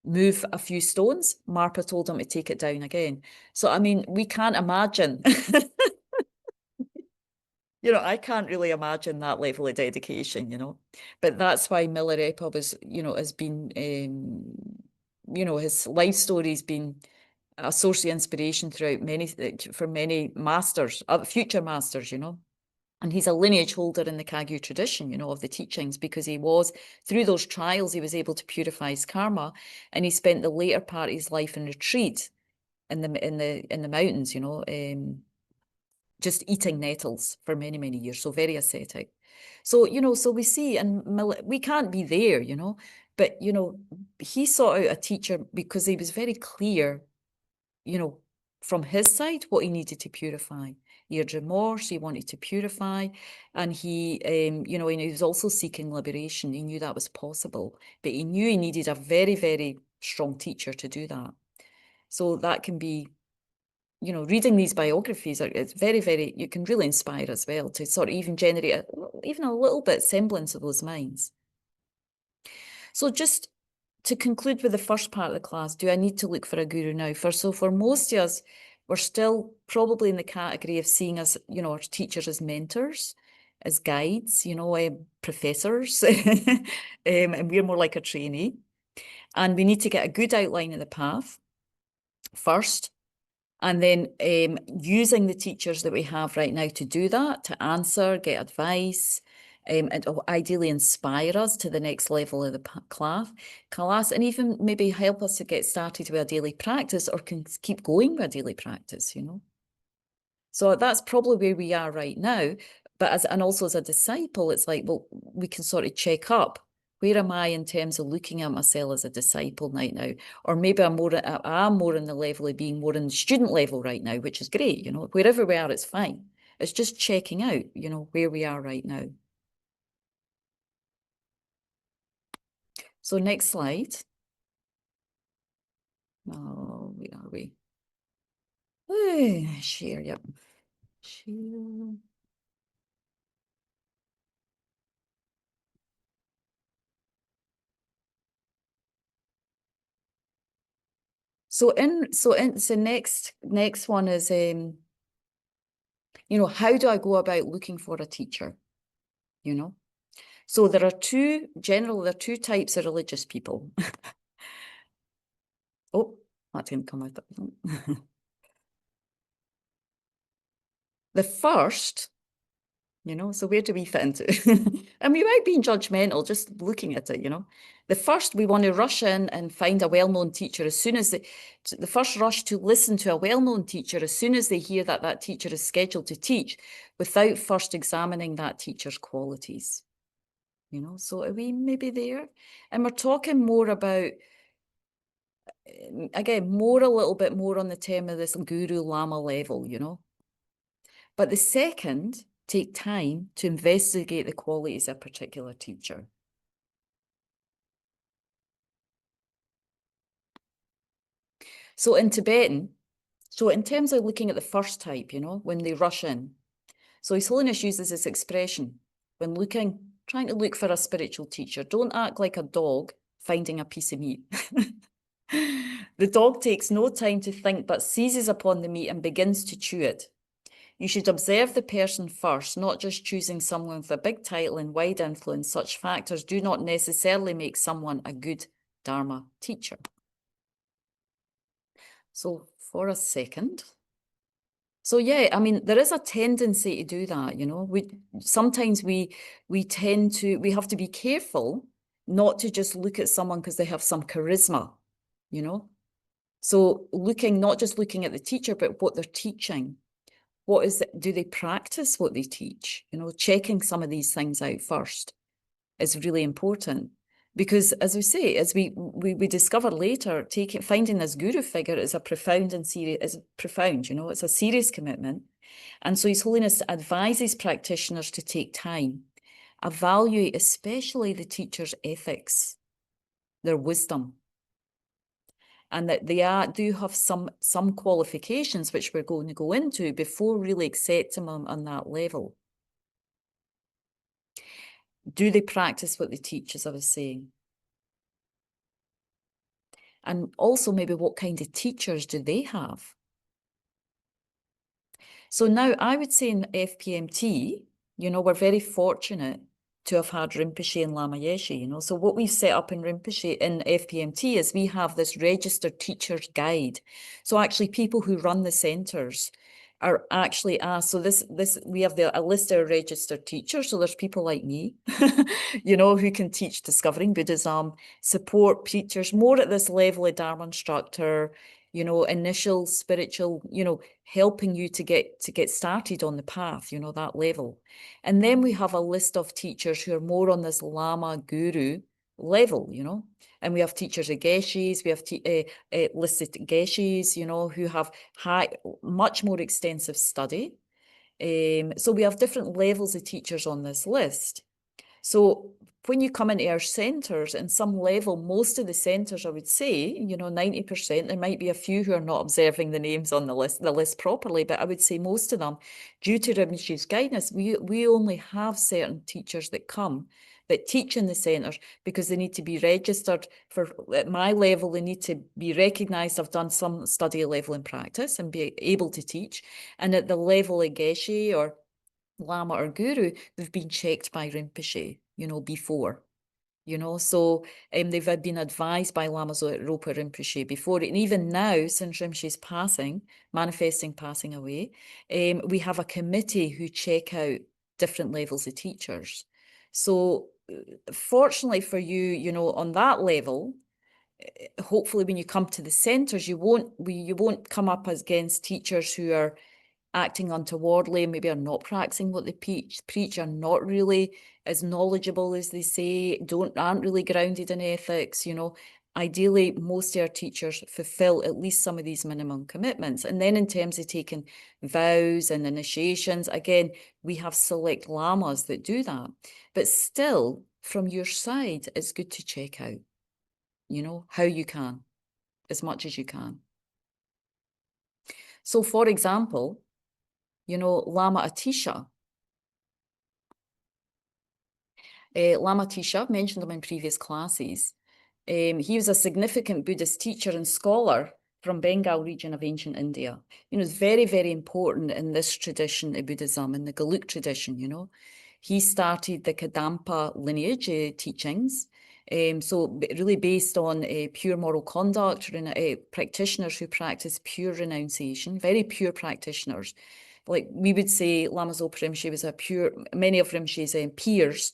S1: move a few stones, Marpa told him to take it down again. So, I mean, we can't imagine. I can't really imagine that level of dedication, But that's why Milarepa was, has been, his life story's been a source of inspiration for many masters, future masters, And he's a lineage holder in the Kagyu tradition, of the teachings, because through those trials, he was able to purify his karma, and he spent the later part of his life in retreat in the mountains, just eating nettles for many, many years. So very ascetic. So, so we see, and we can't be there, but, he sought out a teacher because he was very clear, from his side, what he needed to purify. He had remorse, he wanted to purify, and he, and he was also seeking liberation. He knew that was possible, but he knew he needed a very, very strong teacher to do that. So that can be, reading these biographies, it's very, very, you can really inspire as well to sort of even generate even a little bit semblance of those minds. So just to conclude with the first part of the class, do I need to look for a guru now? For most of us, we're still probably in the category of seeing us, our teachers as mentors, as guides, professors, and we're more like a trainee. And we need to get a good outline of the path first, and then using the teachers that we have right now to do that, to answer, get advice, and ideally inspire us to the next level of the class, and even maybe help us to get started with a daily practice, or can keep going with a daily practice, So that's probably where we are right now. But and also as a disciple, it's like, well, we can sort of check up. Where am I in terms of looking at myself as a disciple right now? Or maybe I'm more in the level of being more in the student level right now, which is great, Wherever we are, it's fine. It's just checking out, where we are right now. So next slide. Oh, where are we? Share, yep. Share. So next one is how do I go about looking for a teacher? So there are two types of religious people. Oh, that didn't come out. The first, so where do we fit into? And we might be judgmental just looking at it, The first, we want to rush in and find a well-known teacher as soon as the first rush to listen to a well-known teacher as soon as they hear that that teacher is scheduled to teach, without first examining that teacher's qualities. So are we maybe there? And we're talking more about, again, a little bit more on the term of this guru lama level, But the second, take time to investigate the qualities of a particular teacher. So in Tibetan, so in terms of looking at the first type, you know, when they rush in, so His Holiness uses this expression, when looking, trying to look for a spiritual teacher, don't act like a dog finding a piece of meat. The dog takes no time to think, but seizes upon the meat and begins to chew it. You should observe the person first, not just choosing someone with a big title and wide influence. Such factors do not necessarily make someone a good Dharma teacher. So for a second. So yeah, I mean, there is a tendency to do that, you know. Sometimes we have to be careful not to just look at someone because they have some charisma, you know. So not just looking at the teacher, but what they're teaching. Do they practice what they teach? You know, checking some of these things out first is really important. Because as we say, as we discover later, finding this guru figure is a profound and serious, is profound, you know, it's a serious commitment. And so His Holiness advises practitioners to take time, evaluate especially the teacher's ethics, their wisdom, and that they do have some qualifications, which we're going to go into, before really accepting them on that level. Do they practice what they teach, as I was saying? And also maybe what kind of teachers do they have? So now I would say in FPMT, you know, we're very fortunate to have had Rinpoche and Lama Yeshe, you know. So what we've set up in Rinpoche, in FPMT, is we have this registered teacher's guide. So actually people who run the centres are actually asked, so we have a list of registered teachers. So there's people like me, you know, who can teach Discovering Buddhism, support teachers more at this level of Dharma instructor, you know, initial spiritual, you know, helping you to get started on the path, you know, that level. And then we have a list of teachers who are more on this Lama Guru level, you know. And we have teachers of geshes, we have listed geshes, you know, who have much more extensive study. So we have different levels of teachers on this list. So when you come into our centres, in some level, most of the centres, I would say, you know, 90%, there might be a few who are not observing the names on the list properly, but I would say most of them, due to Rinpoche's guidance, we only have certain teachers that come that teach in the centres because they need to be registered for, at my level, they need to be recognised. I've done some study level in practice and be able to teach. And at the level of Geshe or Lama or Guru, they've been checked by Rinpoche, you know, before, you know, so they've been advised by Lama Zopa Rinpoche before. And even now, since Rinpoche's passing away, we have a committee who check out different levels of teachers. So fortunately for you, you know, on that level, hopefully when you come to the centres, you won't come up against teachers who are acting untowardly, maybe are not practicing what they preach, are not really as knowledgeable as they say, aren't really grounded in ethics, you know. Ideally, most of our teachers fulfill at least some of these minimum commitments. And then in terms of taking vows and initiations, again, we have select lamas that do that. But still, from your side, it's good to check out, you know, how you can, as much as you can. So for example, you know, Lama Atisha. Lama Atisha, I've mentioned him in previous classes. He was a significant Buddhist teacher and scholar from Bengal region of ancient India. You know, it's very, very important in this tradition of Buddhism, in the Gelug tradition, you know. He started the Kadampa lineage teachings. So really based on pure moral conduct, practitioners who practice pure renunciation, very pure practitioners. Like we would say, Lama Zopa Rinpoche was many of Rinpoche's peers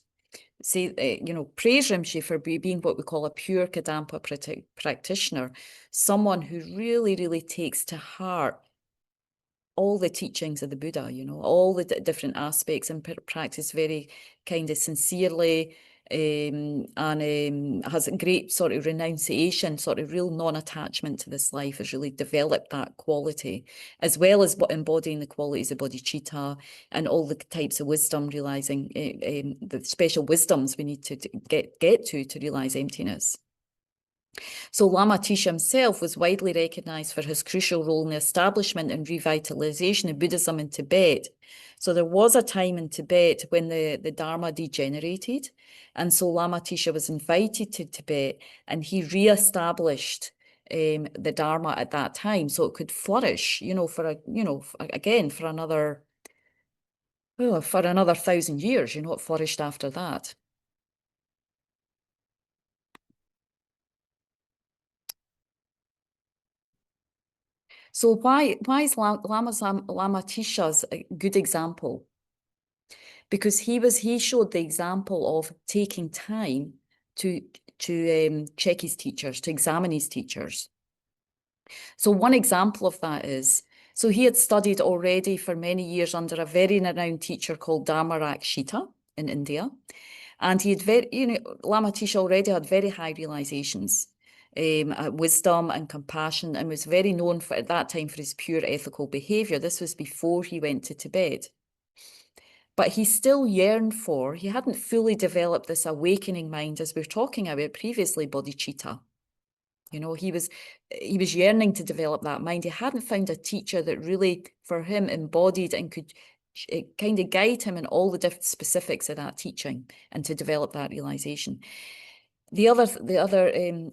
S1: say, you know, praise Rinpoche for being what we call a pure Kadampa practitioner, someone who really, really takes to heart all the teachings of the Buddha, you know, all the different aspects, and practice very kind of sincerely, and has a great sort of renunciation, sort of real non-attachment to this life, has really developed that quality, as well as embodying the qualities of bodhicitta and all the types of wisdom, realizing the special wisdoms we need to get to realize emptiness. So Lama Tisha himself was widely recognized for his crucial role in the establishment and revitalization of Buddhism in Tibet. So there was a time in Tibet when the Dharma degenerated. And so Lama Tisha was invited to Tibet and he re-established the Dharma at that time so it could flourish, again, for another 1,000 years, it flourished after that. So why is Lama Tisha's a good example? Because he showed the example of taking time to check his teachers, to examine his teachers. So one example of that is, so he had studied already for many years under a very renowned teacher called Dharmarakshita in India. And he had Lama Tisha already had very high realizations, wisdom and compassion, and was very known for, at that time, for his pure ethical behavior. This was before he went to Tibet. But he still yearned for, he hadn't fully developed this awakening mind, as we were talking about previously, bodhicitta. He was yearning to develop that mind. He hadn't found a teacher that really, for him, embodied and could kind of guide him in all the different specifics of that teaching and to develop that realization. The other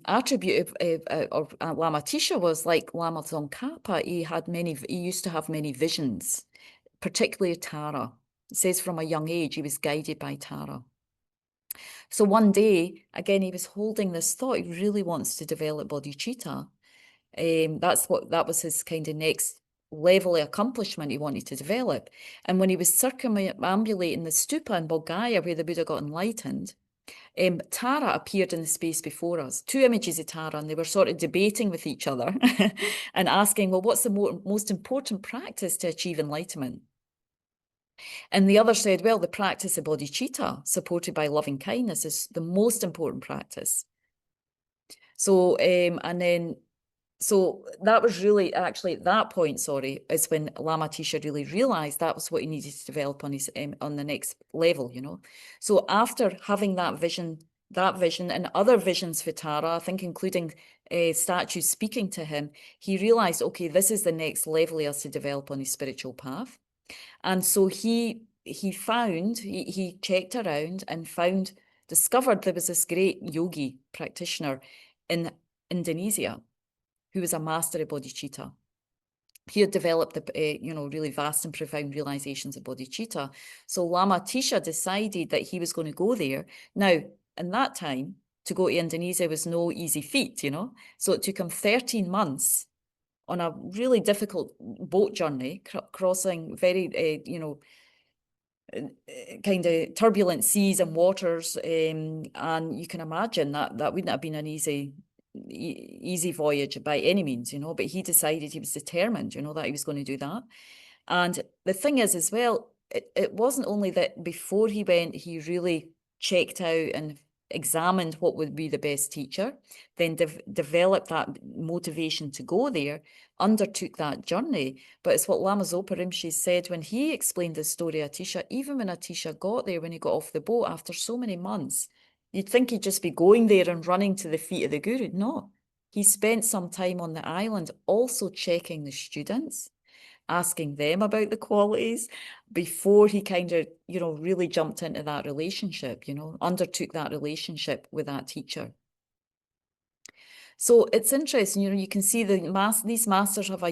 S1: attribute of Lama Tisha was like Lama Tsongkhapa. He used to have many visions, particularly Tara. It says from a young age he was guided by Tara. So one day, again, he was holding this thought. He really wants to develop bodhicitta. That was his kind of next level of accomplishment he wanted to develop. And when he was circumambulating the stupa in Bodh where the Buddha got enlightened, Tara appeared in the space before us, two images of Tara, and they were sort of debating with each other and asking, well, what's the most important practice to achieve enlightenment? And the other said, well, the practice of bodhicitta, supported by loving kindness, is the most important practice. So, so that was really, actually, at that point, is when Lama Tisha really realized that was what he needed to develop on his on the next level, So after having that vision and other visions for Tara, I think including statues speaking to him, he realized, okay, this is the next level he has to develop on his spiritual path. And so he checked around and discovered there was this great yogi practitioner in Indonesia who was a master of bodhicitta. He had developed the really vast and profound realizations of bodhicitta. So Lama Tisha decided that he was going to go there. Now, in that time, to go to Indonesia was no easy feat, So it took him 13 months on a really difficult boat journey, crossing very, kind of turbulent seas and waters. And you can imagine that wouldn't have been an easy voyage by any means, but he decided, he was determined, that he was going to do that. And the thing is as well, it wasn't only that before he went, he really checked out and examined what would be the best teacher, then developed that motivation to go there, undertook that journey. But it's what Lama Zopa Rinpoche said when he explained the story of Atisha. Even when Atisha got there, when he got off the boat after so many months, you'd think he'd just be going there and running to the feet of the guru. No, he spent some time on the island also checking the students, asking them about the qualities before he kind of, really jumped into that relationship, undertook that relationship with that teacher. So it's interesting, you can see these masters have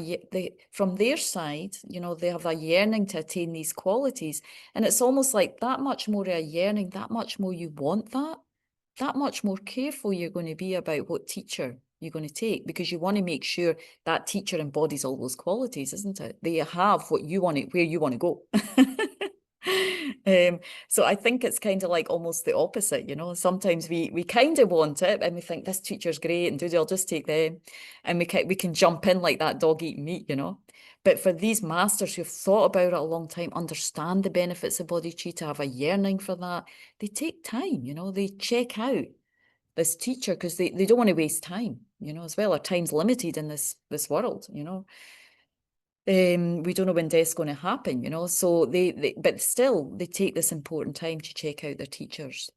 S1: from their side, they have a yearning to attain these qualities. And it's almost like that much more a yearning, that much more you want that much more careful you're going to be about what teacher you're going to take, because you want to make sure that teacher embodies all those qualities, isn't it? They have what you want, where you want to go. So I think it's kind of like almost the opposite, Sometimes we kind of want it and we think this teacher's great and I'll just take them, and we can jump in like that dog eating meat, But for these masters who've thought about it a long time, understand the benefits of bodhicitta, have a yearning for that, they take time, they check out this teacher because they don't want to waste time, as well. Our time's limited in this world, we don't know when death's going to happen, so but still they take this important time to check out their teachers.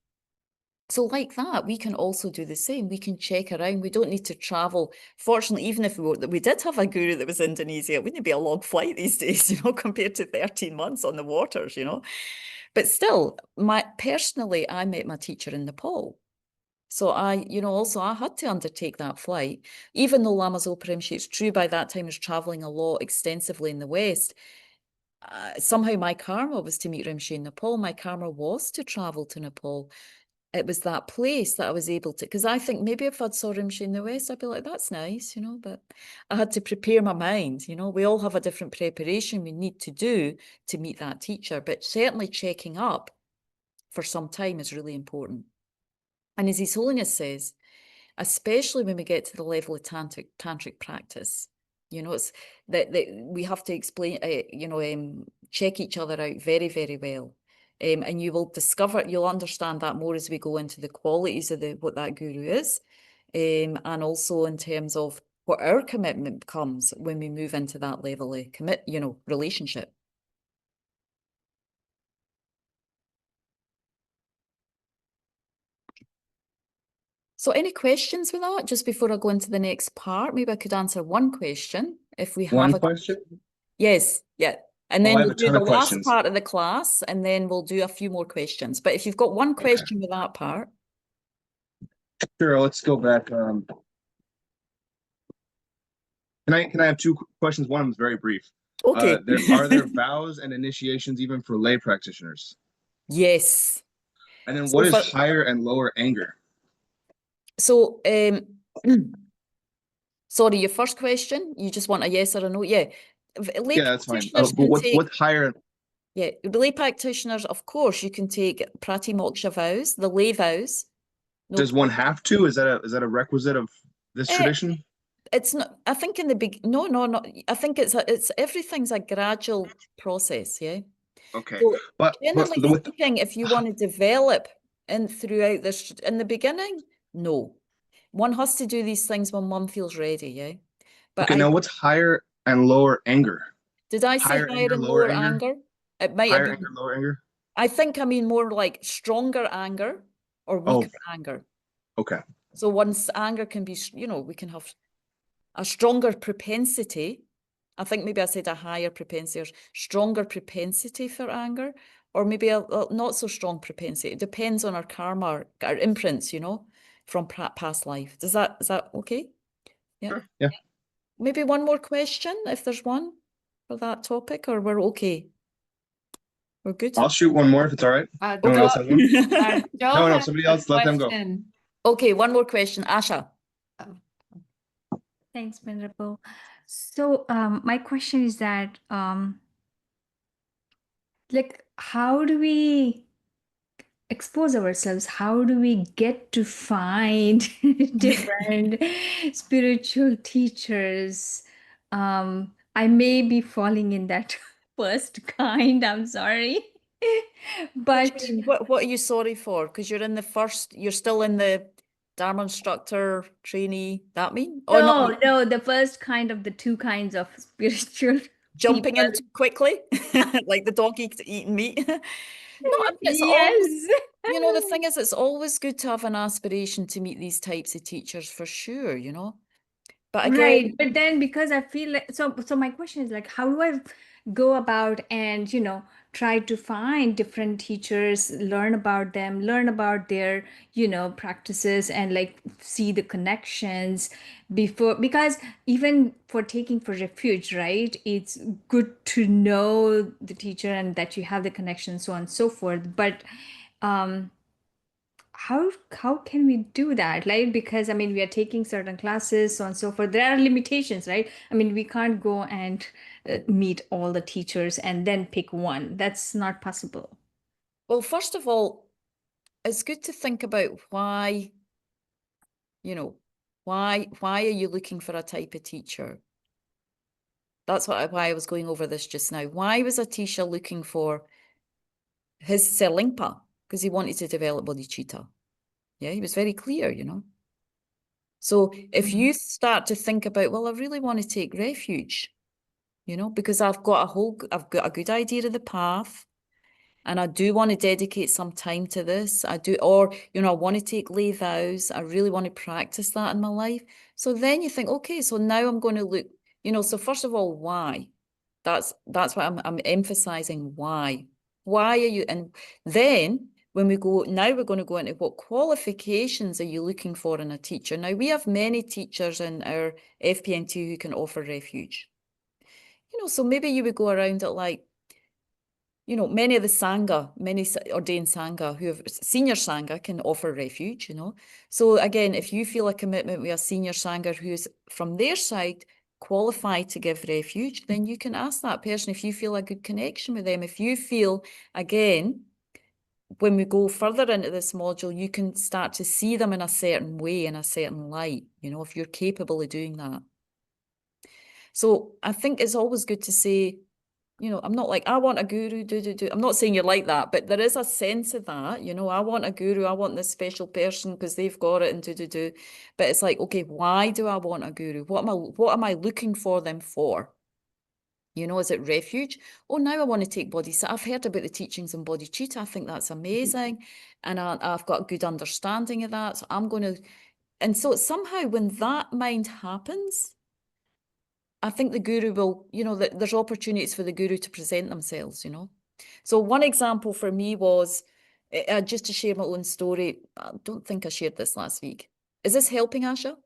S1: So like that, we can also do the same. We can check around. We don't need to travel. Fortunately, even if we did have a guru that was Indonesia, it wouldn't be a long flight these days, compared to 13 months on the waters, But still, personally, I met my teacher in Nepal. So also I had to undertake that flight, even though Lama Zopa Rinpoche, it's true by that time was traveling a lot extensively in the West. Somehow my karma was to meet Rinpoche in Nepal. My karma was to travel to Nepal. It was that place that I was able to, because I think maybe if I'd saw Rinpoche in the West, I'd be like, that's nice, but I had to prepare my mind, we all have a different preparation we need to do to meet that teacher, but certainly checking up for some time is really important. And as His Holiness says, especially when we get to the level of tantric practice, it's that we have to explain, check each other out very, very well. And you'll understand that more as we go into the qualities of what that guru is. And also in terms of what our commitment becomes when we move into that level of relationship. So any questions with that? Just before I go into the next part, maybe I could answer one question if we have
S3: One question?
S1: Yes, yeah. And then
S3: I have
S1: we'll
S3: a
S1: do
S3: ton
S1: the
S3: of
S1: last
S3: questions.
S1: part of the class, and then we'll do a few more questions. But if you've got one question with that part.
S3: Sure, let's go back. Can I have two questions? One of them is very brief.
S1: Okay.
S3: Are there vows and initiations even for lay practitioners?
S1: Yes.
S3: And then
S1: So
S3: what is higher and lower anger?
S1: So, sorry, your first question, you just want a yes or a no? Yeah. Lay
S3: That's fine.
S1: practitioners
S3: But
S1: can take,
S3: what's higher?
S1: yeah, lay practitioners, of course, you can take Pratimoksha vows, the lay vows. No
S3: Does one
S1: problem.
S3: have to? Is that a requisite of this tradition?
S1: It's not, I think in the big, no, I think it's everything's a gradual process, yeah.
S3: Okay.
S1: So
S3: But
S1: generally
S3: with
S1: speaking, if you want to develop throughout this in the beginning, no. One has to do these things when one feels ready, yeah. But
S3: okay, now what's higher and lower anger?
S1: did I say
S3: Higher
S1: higher
S3: anger,
S1: and
S3: lower
S1: lower
S3: anger?
S1: anger? It might have
S3: Higher
S1: been,
S3: anger, lower anger?
S1: I think I mean more like stronger anger or weaker anger.
S3: Okay.
S1: So one's anger can be, we can have a stronger propensity. I think maybe I said a higher propensity or stronger propensity for anger, or maybe a not so strong propensity. It depends on our karma, our imprints, from past life. Is that okay? Yeah.
S3: Sure. Yeah.
S1: Maybe one more question, if there's one for that topic, or we're okay. We're good.
S3: I'll shoot one more if it's all right. No one else has one? No, somebody else, let them go.
S1: Okay, one more question. Asha.
S4: Thanks, Venerable. So my question is that, how do we expose ourselves? How do we get to find different spiritual teachers? I may be falling in that first kind, I'm sorry. But
S1: What are you sorry for? Because you're still in the Dharma instructor trainee, that mean? Or not?
S4: no, the first kind of the two kinds of spiritual
S1: Jumping
S4: people.
S1: in too quickly, like the dog eating meat. No, I mean, it's always,
S4: Yes.
S1: the thing is, it's always good to have an aspiration to meet these types of teachers for sure, But again,
S4: Right, but then because I feel like so my question is like, how do I go about and try to find different teachers, learn about them, learn about their practices, and like see the connections before, because even for taking for refuge, right, it's good to know the teacher and that you have the connection, so on and so forth. But how can we do that, like, because I mean we are taking certain classes, so on and so forth, there are limitations, right? I mean we can't go and meet all the teachers and then pick one. That's not possible.
S1: well, first of all, it's good to think about why, why are you looking for a type of teacher? That's why I was going over this just now. Why was Atisha looking for his Serlingpa? Because he wanted to develop bodhicitta. Yeah, he was very clear, So if you start to think about, well, I really want to take refuge, because I've got a good idea of the path. and I do want to dedicate some time to this. I do, or, you know, I want to take lay vows. I really want to practice that in my life. So then you think, okay, so now I'm going to look, you know, so first of all, why? That's what I'm emphasizing. Why are you? And then when we go, now we're going to go into what qualifications are you looking for in a teacher? Now we have many teachers in our FPNT who can offer refuge. You know, so maybe you would go around it like, you know, many of the Sangha, many ordained Sangha who have senior Sangha can offer refuge, you know. So again, if you feel a commitment with a senior Sangha who's from their side qualified to give refuge, then you can ask that person if you feel a good connection with them. If you feel, again, when we go further into this module, you can start to see them in a certain way, in a certain light, you know, if you're capable of doing that. So I think it's always good to say, you know, I'm not like, I want a guru, do. I'm not saying you're like that, but there is a sense of that, you know, I want a guru, I want this special person because they've got it and do. But it's like, okay, why do I want a guru? What am I looking for them for? You know, is it refuge? Oh, now I want to take bodhisattva. I've heard about the teachings on bodhicitta. I think that's amazing. And I've got a good understanding of that. So I'm going to, and so somehow when that mind happens, I think the guru will, you know, that there's opportunities for the guru to present themselves, you know. So one example for me was, just to share my own story, I don't think I shared this last week. Is this helping, Asha?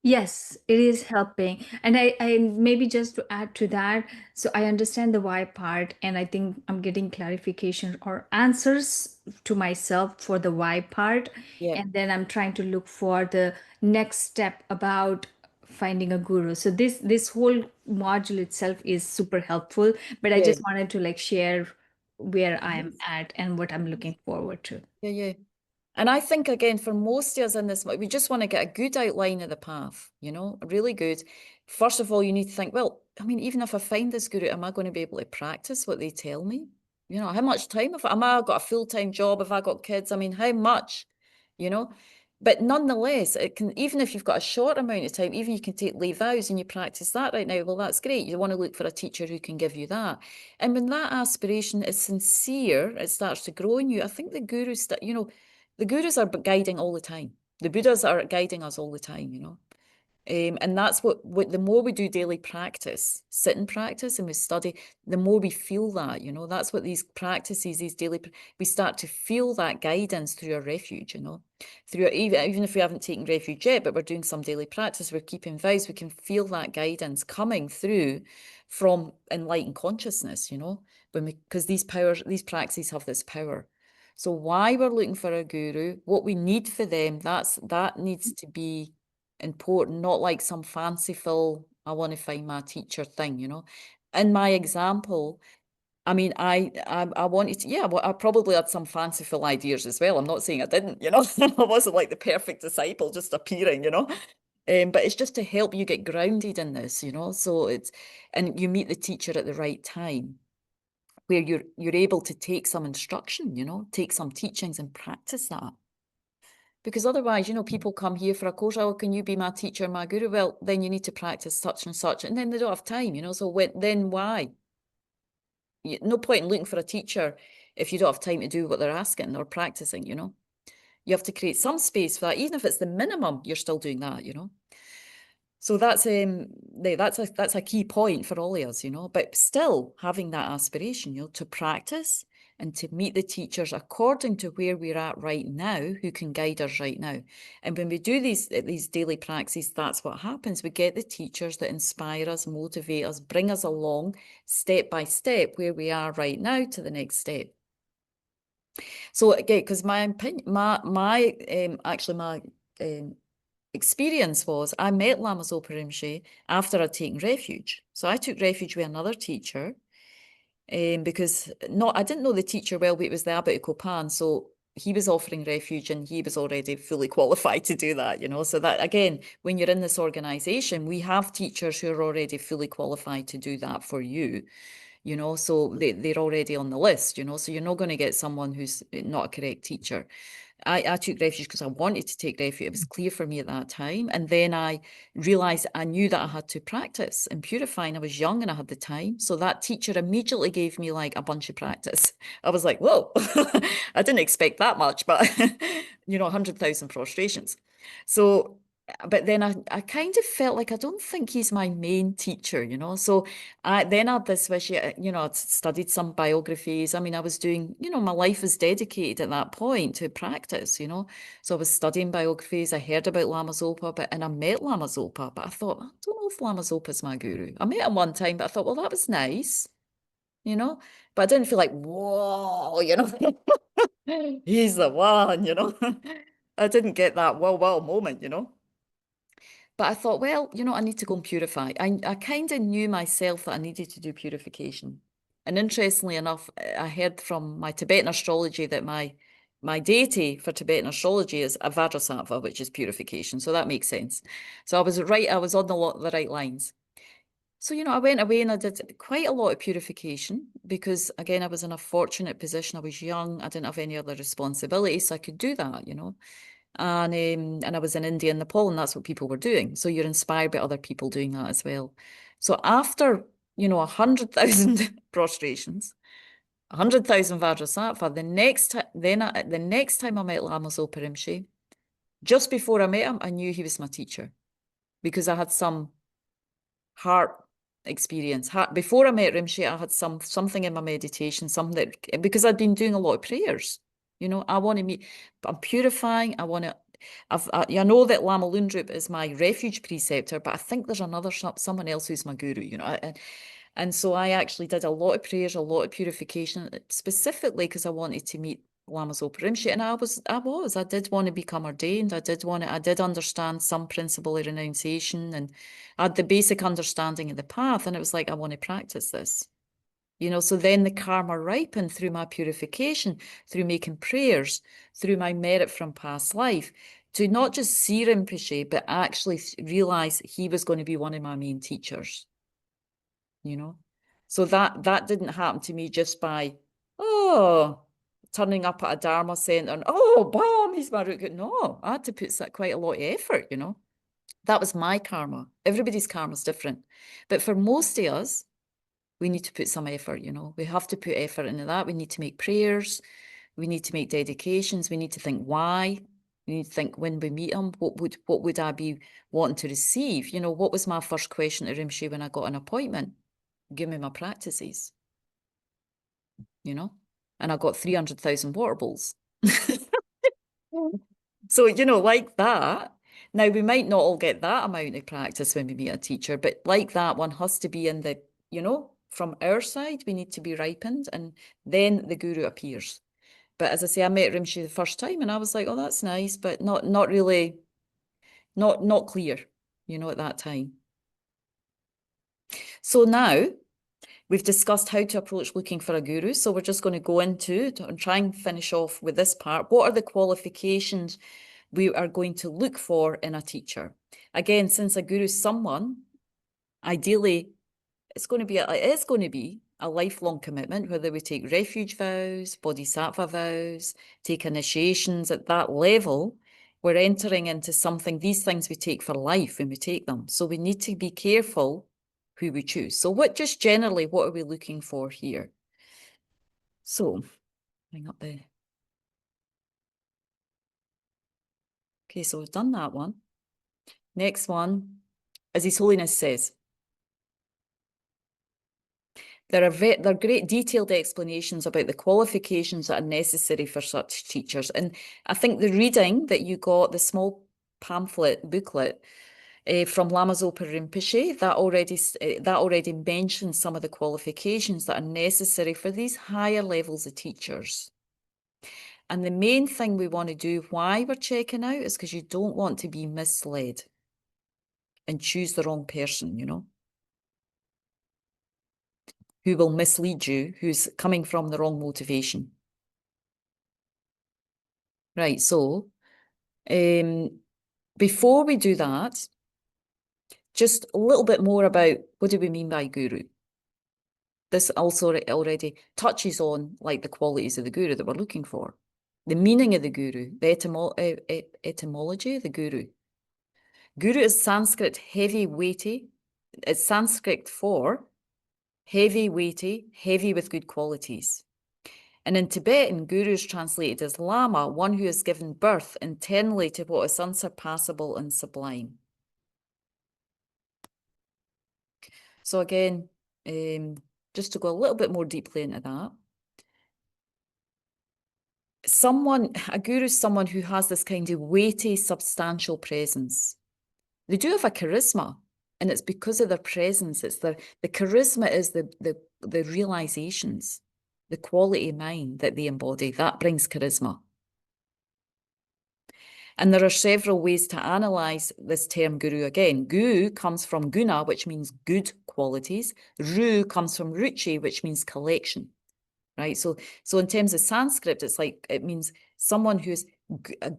S4: Yes, it is helping. And I maybe just to add to that, so I understand the why part, and I think I'm getting clarification or answers to myself for the why part.
S1: Yeah.
S4: And then I'm trying to look for the next step about finding a guru. So this whole module itself is super helpful, but I
S1: Yeah.
S4: just wanted to like share where I am
S1: Yes.
S4: at and what I'm looking forward to.
S1: Yeah. And I think, again, for most of us in this, we just want to get a good outline of the path, you know, really good. First of all, you need to think, well, I mean, even if I find this guru, am I going to be able to practice what they tell me? You know, how much time am I got a full-time job? Have I got kids? I mean, how much, you know? But nonetheless, it can, even if you've got a short amount of time, even you can take lay vows and you practice that right now, well, that's great. You want to look for a teacher who can give you that. And when that aspiration is sincere, it starts to grow in you. I think the gurus, you know, the gurus are guiding all the time. The Buddhas are guiding us all the time, you know. And that's what the more we do daily practice, sit and practice and we study, the more we feel that, you know, that's what these practices, these daily, we start to feel that guidance through our refuge, you know, through even if we haven't taken refuge yet, but we're doing some daily practice, we're keeping vows, we can feel that guidance coming through from enlightened consciousness, you know, because these practices have this power. So why we're looking for a guru, what we need for them, that needs to be important, not like some fanciful, I want to find my teacher thing, you know. In my example, I mean, I wanted to, yeah, well, I probably had some fanciful ideas as well. I'm not saying I didn't, you know. I wasn't like the perfect disciple just appearing, you know. But it's just to help you get grounded in this, you know. So and you meet the teacher at the right time, where you're able to take some instruction, you know, take some teachings and practice that. Because otherwise, you know, people come here for a course, oh, can you be my teacher, my guru? Well, then you need to practice such and such, and then they don't have time, you know, so then why? No point in looking for a teacher if you don't have time to do what they're asking or practicing, you know. You have to create some space for that, even if it's the minimum, you're still doing that, you know. So that's a key point for all of us, you know, but still having that aspiration, you know, to practice and to meet the teachers according to where we're at right now, who can guide us right now. And when we do these daily practices, that's what happens. We get the teachers that inspire us, motivate us, bring us along step by step where we are right now to the next step. So again, because my opinion, my experience was I met Lama Zopa Rinpoche after I'd taken refuge. So I took refuge with another teacher because I didn't know the teacher well, but it was the Abbot of Kopan. So he was offering refuge and he was already fully qualified to do that, you know. So that, again, when you're in this organization, we have teachers who are already fully qualified to do that for you. you know, so they're already on the list, you know, so you're not going to get someone who's not a correct teacher. I took refuge because I wanted to take refuge. It was clear for me at that time. And then I realized I knew that I had to practice and purifying. I was young and I had the time. So that teacher immediately gave me like a bunch of practice. I was like, whoa, I didn't expect that much, but you know, 100,000 prostrations. So, but then I kind of felt like I don't think he's my main teacher, you know. So then I had this wish, you know, I'd studied some biographies. I mean, I was doing, you know, my life was dedicated at that point to practice, you know. So I was studying biographies. I heard about Lama Zopa, and I met Lama Zopa, but I thought, I don't know if Lama Zopa's my guru. I met him one time, but I thought, well, that was nice, you know. But I didn't feel like, whoa, you know, he's the one, you know. I didn't get that wow moment, you know. But I thought, well, you know, I need to go and purify. I kind of knew myself that I needed to do purification. And interestingly enough, I heard from my Tibetan astrology that my deity for Tibetan astrology is a Vajrasattva, which is purification. So that makes sense. So I was right, I was on the right lines. So, you know, I went away and I did quite a lot of purification because, again, I was in a fortunate position. I was young. I didn't have any other responsibilities, so I could do that, you know. And I was in India and Nepal, and that's what people were doing. So you're inspired by other people doing that as well. So after, you know, 100,000 prostrations, 100,000 Vajrasattva, the next time I met Lama Zopa Rinpoche, just before I met him, I knew he was my teacher because I had some heart experience. Before I met Rinpoche, I had something in my meditation, something that, because I'd been doing a lot of prayers. You know, I want to meet, I'm purifying. I want to, I know that Lama Lundrup is my refuge preceptor, but I think there's someone else who's my guru, you know. And so I actually did a lot of prayers, a lot of purification, specifically because I wanted to meet Lama Zopa Rinpoche. And I did want to become ordained. I did understand some principle of renunciation, and I had the basic understanding of the path. And it was like, I want to practice this. You know, so then the karma ripened through my purification, through making prayers, through my merit from past life, to not just see Rinpoche, but actually realize he was going to be one of my main teachers. You know, so that didn't happen to me just by, turning up at a Dharma centre and, bam, he's my root. No, I had to put quite a lot of effort, you know. That was my karma. Everybody's karma is different. But for most of us, we need to put some effort, you know. We have to put effort into that. We need to make prayers. We need to make dedications. We need to think why. We need to think when we meet him, what would I be wanting to receive? You know, what was my first question to Rinpoche when I got an appointment? Give me my practices, you know. And I got 300,000 water bowls. So, you know, like that. Now, we might not all get that amount of practice when we meet a teacher, but like that, one has to be in the, you know, from our side, we need to be ripened, and then the guru appears. But as I say, I met Rinpoche the first time and I was like, oh, that's nice, but not really, not clear, you know, at that time. So now we've discussed how to approach looking for a guru. So we're just going to go into and try and finish off with this part. What are the qualifications we are going to look for in a teacher? Again, since a guru is someone, ideally, it is going to be a lifelong commitment, whether we take refuge vows, bodhisattva vows, take initiations at that level. We're entering into something, these things we take for life when we take them. So we need to be careful who we choose. So what are we looking for here? So bring up the, okay, so we've done that one. Next one, as His Holiness says, there are great detailed explanations about the qualifications that are necessary for such teachers. And I think the reading that you got, the small booklet from Lama Zopa Rinpoche, that already mentions some of the qualifications that are necessary for these higher levels of teachers. And the main thing we want to do, why we're checking out, is because you don't want to be misled and choose the wrong person, you know, who will mislead you, who's coming from the wrong motivation. Right, so before we do that, just a little bit more about what do we mean by guru? this also already touches on like the qualities of the guru that we're looking for. The meaning of the guru, the etymology of the guru. Guru is Sanskrit heavy, weighty. It's Sanskrit for heavy, weighty, heavy with good qualities. And in Tibetan, guru is translated as lama, one who has given birth internally to what is unsurpassable and sublime. So again, just to go a little bit more deeply into that, a guru is someone who has this kind of weighty, substantial presence. They do have a charisma, and it's because of their presence. It's the charisma is the realizations, the quality of mind that they embody. That brings charisma. And there are several ways to analyze this term guru again. Gu comes from guna, which means good qualities. Ru comes from ruchi, which means collection, right? So in terms of Sanskrit, it's like, it means someone who's a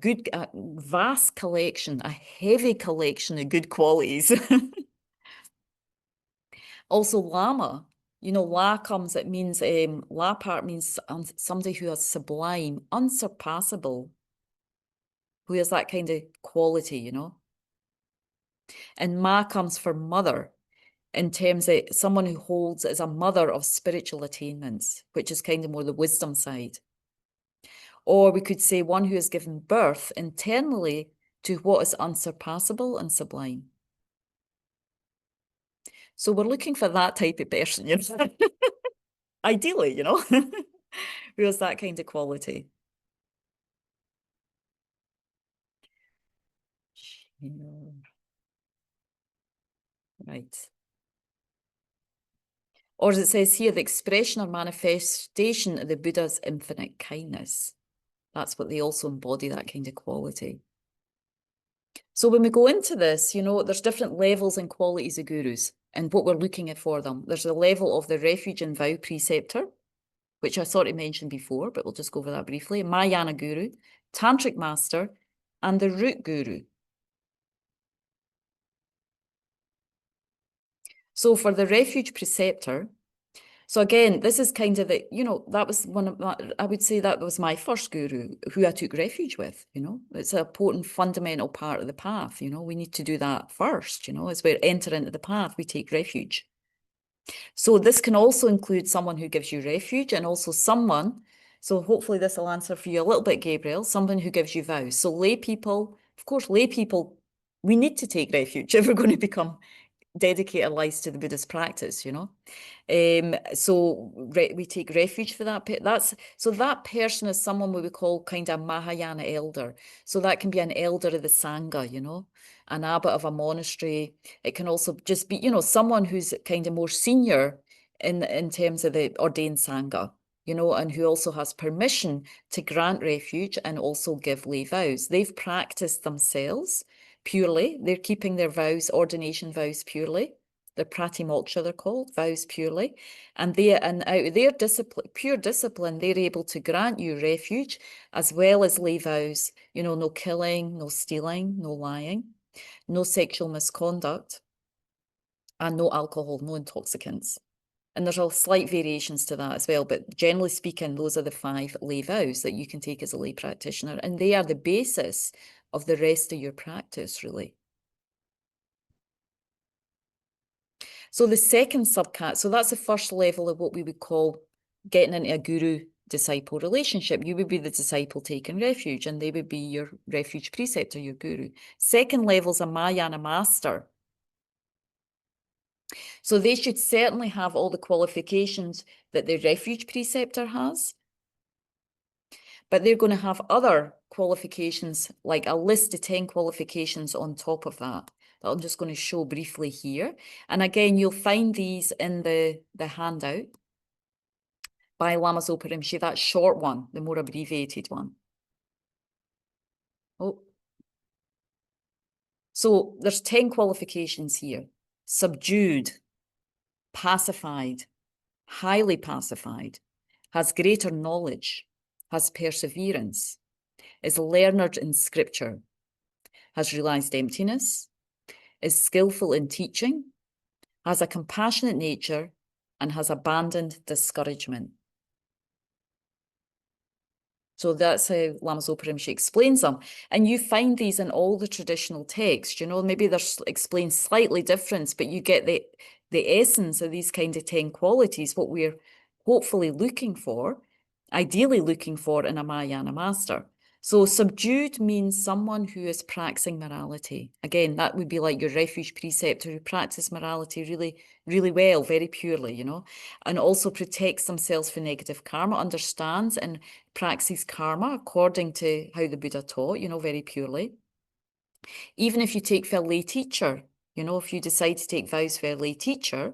S1: vast collection, a heavy collection of good qualities. Also, lama, you know, la comes, it means, la part means somebody who has sublime, unsurpassable, who has that kind of quality, you know. And ma comes for mother, in terms of someone who holds as a mother of spiritual attainments, which is kind of more the wisdom side. Or we could say one who has given birth internally to what is unsurpassable and sublime. So we're looking for that type of person, you know, ideally, you know, who has that kind of quality. Right. Or as it says here, the expression or manifestation of the Buddha's infinite kindness. That's what they also embody, that kind of quality. So when we go into this, you know, there's different levels and qualities of gurus and what we're looking at for them. There's the level of the refuge and vow preceptor, which I sort of mentioned before, but we'll just go over that briefly. Mahayana guru, tantric master, and the root guru. So for the refuge preceptor, so again, this is kind of the, you know, that was one of my, I would say that was my first guru who I took refuge with, you know. It's an important fundamental part of the path, you know. We need to do that first, you know, as we enter into the path, we take refuge. So this can also include someone who gives you refuge and also someone, so hopefully this will answer for you a little bit, Gabriel, someone who gives you vows. So lay people, of course, lay people, we need to take refuge if we're going to become dedicate our lives to the Buddhist practice, you know. So we take refuge for that. So that person is someone we would call kind of Mahayana elder. So that can be an elder of the Sangha, you know, an abbot of a monastery. It can also just be, you know, someone who's kind of more senior in terms of the ordained Sangha, you know, and who also has permission to grant refuge and also give lay vows. They've practiced themselves purely. They're keeping their vows, ordination vows purely. They're pratimoksha, they're called, vows purely. And out of their discipline, pure discipline, they're able to grant you refuge as well as lay vows, you know, no killing, no stealing, no lying, no sexual misconduct, and no alcohol, no intoxicants. And there's all slight variations to that as well, but generally speaking, those are the 5 lay vows that you can take as a lay practitioner, and they are the basis of the rest of your practice, really. So the second subcat, so that's the first level of what we would call getting into a guru-disciple relationship. You would be the disciple taking refuge, and they would be your refuge preceptor, your guru. Second level is a Mahayana master. So they should certainly have all the qualifications that the refuge preceptor has, but they're going to have other qualifications, like a list of 10 qualifications on top of that I'm just going to show briefly here. And again, you'll find these in the handout by Lama Zopa Rinpoche, that short one, the more abbreviated one. Oh. So there's 10 qualifications here. Subdued, pacified, highly pacified, has greater knowledge, has perseverance, is learned in scripture, has realized emptiness, is skillful in teaching, has a compassionate nature, and has abandoned discouragement. So that's how Lama Zopa Rinpoche explains them. And you find these in all the traditional texts, you know, maybe they're explained slightly different, but you get the essence of these kind of 10 qualities, what we're hopefully looking for, ideally looking for in a Mahayana master. So subdued means someone who is practicing morality. Again, that would be like your refuge preceptor who practices morality really, really well, very purely, you know, and also protects themselves from negative karma, understands and practices karma according to how the Buddha taught, you know, very purely. Even if you take for a lay teacher, you know, if you decide to take vows for a lay teacher,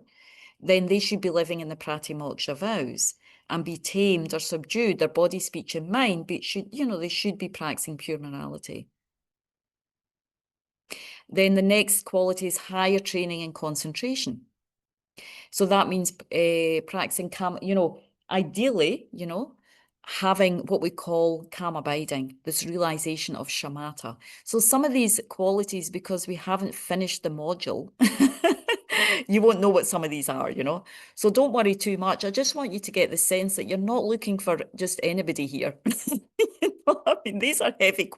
S1: then they should be living in the Pratimoksha vows and be tamed or subdued, their body, speech, and mind, but should, you know, they should be practicing pure morality. Then the next quality is higher training and concentration. So that means practicing calm, you know, ideally, you know, having what we call calm abiding, this realization of shamatha. So some of these qualities, because we haven't finished the module, you won't know what some of these are, you know. So don't worry too much. I just want you to get the sense that you're not looking for just anybody here. You know, I mean, these are heavy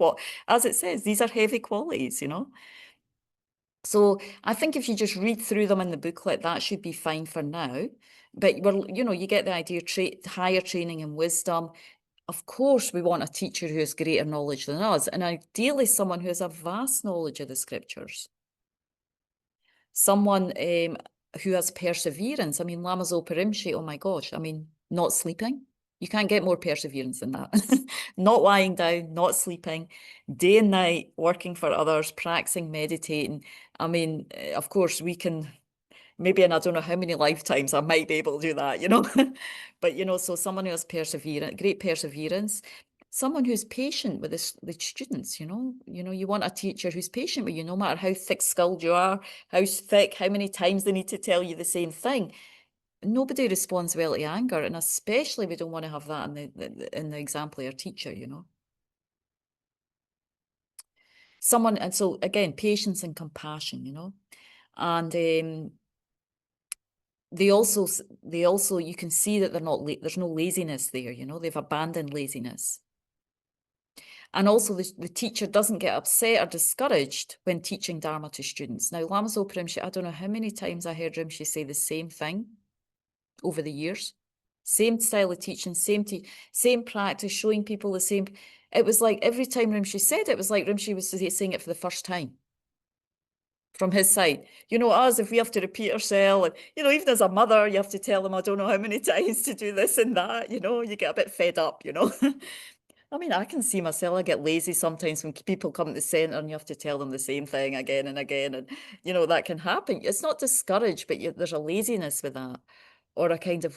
S1: as it says, these are heavy qualities, you know. So I think if you just read through them in the booklet, that should be fine for now. But you know, you get the idea, higher training and wisdom. Of course, we want a teacher who has greater knowledge than us, and ideally someone who has a vast knowledge of the scriptures. Someone who has perseverance. I mean, Lama Zopa Rinpoche, oh my gosh, I mean, not sleeping. You can't get more perseverance than that. Not lying down, not sleeping, day and night, working for others, practicing, meditating. I mean, of course, we can, maybe in I don't know how many lifetimes I might be able to do that, you know. But, you know, so someone who has perseverance, great perseverance, someone who's patient with the students, you know, you want a teacher who's patient with you, no matter how thick-skulled you are, how thick, how many times they need to tell you the same thing. Nobody responds well to anger, and especially we don't want to have that in the exemplary teacher, you know. Someone, and so again, patience and compassion, you know, and they also you can see that they're not there's no laziness there, you know, they've abandoned laziness. And also the teacher doesn't get upset or discouraged when teaching Dharma to students. Now, Lama Zopa Rinpoche, I don't know how many times I heard Rinpoche say the same thing over the years. Same style of teaching, same practice, showing people the same. It was like every time Rinpoche said it was like Rinpoche was saying it for the first time from his side. You know, us, if we have to repeat ourselves, and, you know, even as a mother, you have to tell them, I don't know how many times to do this and that, you know, you get a bit fed up, you know. I mean, I can see myself, I get lazy sometimes when people come to the centre and you have to tell them the same thing again and again. And, you know, that can happen. It's not discouraged, but there's a laziness with that. Or a kind of,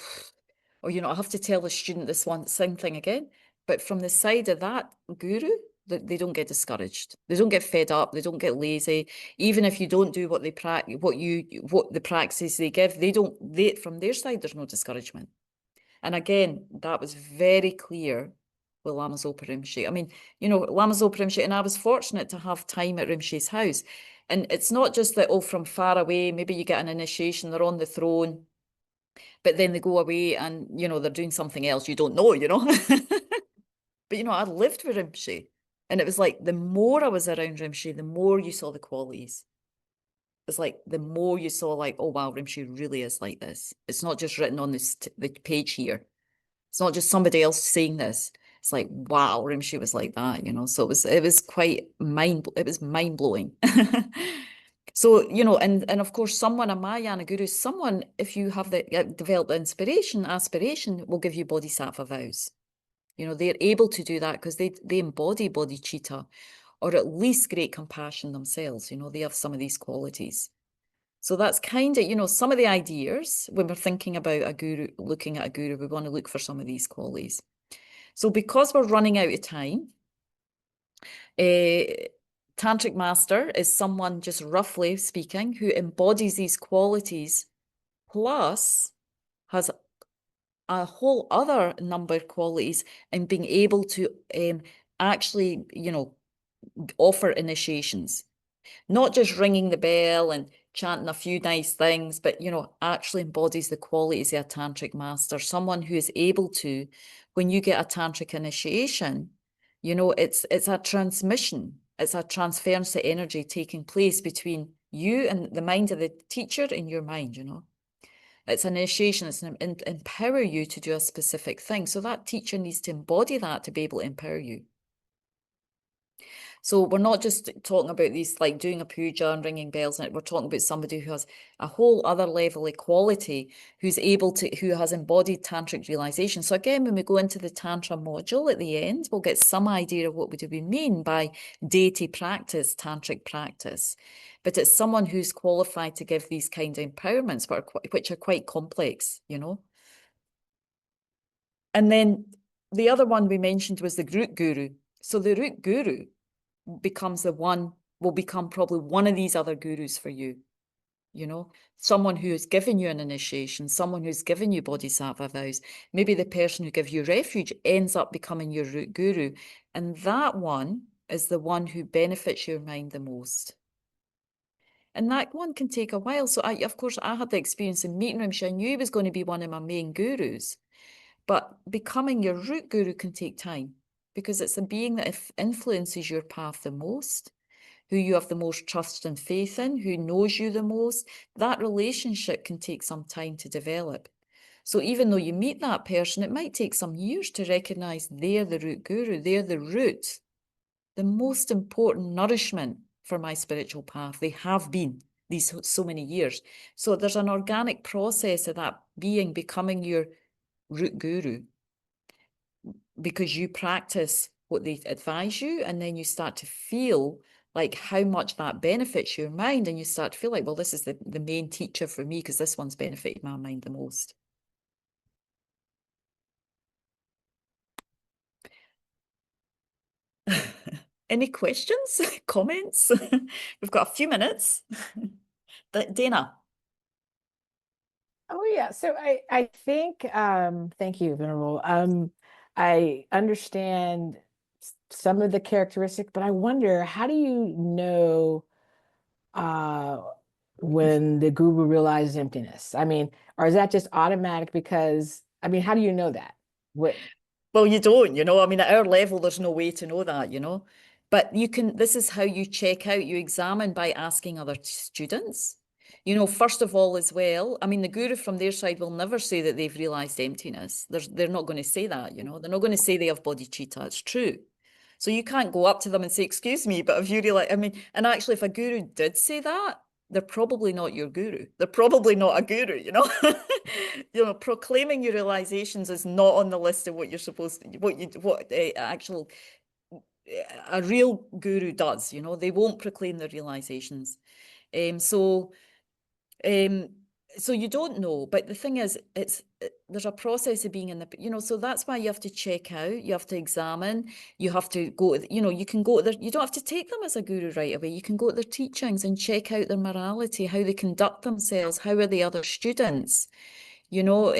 S1: or, you know, I have to tell the student this same thing again. But from the side of that guru, they don't get discouraged. They don't get fed up. They don't get lazy. Even if you don't do what they what the practices they give, from their side, there's no discouragement. And again, that was very clear with Lama Zopa Rinpoche. I mean, you know, Lama Zopa Rinpoche, and I was fortunate to have time at Rinpoche's house. And it's not just that, oh, from far away, maybe you get an initiation, they're on the throne, but then they go away and, you know, they're doing something else you don't know, you know. But, you know, I lived with Rinpoche. And it was like, the more I was around Rinpoche, the more you saw the qualities. It's like, the more you saw like, oh, wow, Rinpoche really is like this. It's not just written on the page here. It's not just somebody else saying this. It's like, wow, Rinpoche was like that, you know. So it was quite mind-blowing. So, you know, and of course, a Mahayana guru, if you have developed aspiration, will give you bodhisattva vows. You know, they're able to do that because they embody bodhicitta, or at least great compassion themselves. You know, they have some of these qualities. So that's kind of, you know, some of the ideas when we're thinking about a guru, looking at a guru, we want to look for some of these qualities. So because we're running out of time, Tantric Master is someone, just roughly speaking, who embodies these qualities, plus has a whole other number of qualities in being able to actually, you know, offer initiations. Not just ringing the bell and chanting a few nice things, but, you know, actually embodies the qualities of a tantric master, someone who is able to, when you get a tantric initiation, you know, it's a transmission, it's a transference of energy taking place between you and the mind of the teacher and your mind, you know. It's an initiation, it's an empower you to do a specific thing. So that teacher needs to embody that to be able to empower you. So we're not just talking about these like doing a puja and ringing bells, and we're talking about somebody who has a whole other level of quality, who's able to, who has embodied tantric realization. So again, when we go into the tantra module at the end, we'll get some idea of what do we mean by deity practice, tantric practice. But it's someone who's qualified to give these kind of empowerments, which are quite complex, you know. And then the other one we mentioned was the root guru. So the root guru becomes the one, will become probably one of these other gurus for you, you know, someone who has given you an initiation, someone who's given you bodhisattva vows. Maybe the person who gives you refuge ends up becoming your root guru. And that one is the one who benefits your mind the most. And that one can take a while. So of course, I had the experience in meeting him. I knew he was going to be one of my main gurus, but becoming your root guru can take time, because it's a being that influences your path the most, who you have the most trust and faith in, who knows you the most. That relationship can take some time to develop. So even though you meet that person, it might take some years to recognize they're the root guru, they're the root, the most important nourishment for my spiritual path. They have been these so many years. So there's an organic process of that being becoming your root guru, because you practice what they advise you, and then you start to feel like how much that benefits your mind, and you start to feel like, well, this is the main teacher for me because this one's benefited my mind the most. Any questions, comments? We've got a few minutes. Dana.
S5: Oh yeah, so I think thank you, Venerable. I understand some of the characteristics, but I wonder, how do you know when the guru realizes emptiness? I mean, or is that just automatic? Because I mean, how do you know that? What?
S1: Well, you don't, you know, I mean, at our level, there's no way to know that, you know, but you can, this is how you check out, you examine by asking other students. You know, first of all, as well, I mean, the guru from their side will never say that they've realized emptiness. They're not going to say that, you know, they're not going to say they have bodhicitta. It's true. So you can't go up to them and say, excuse me, but if you realize, I mean, and actually, if a guru did say that, they're probably not your guru. They're probably not a guru, you know. You know, proclaiming your realizations is not on the list of what you're supposed to, actual a real guru does, you know. They won't proclaim their realizations. So you don't know, but the thing is, there's a process of being in the, you know, so that's why you have to check out, you have to examine, you have to go, you know, you can go to you don't have to take them as a guru right away. You can go to their teachings and check out their morality, how they conduct themselves, how are the other students, you know,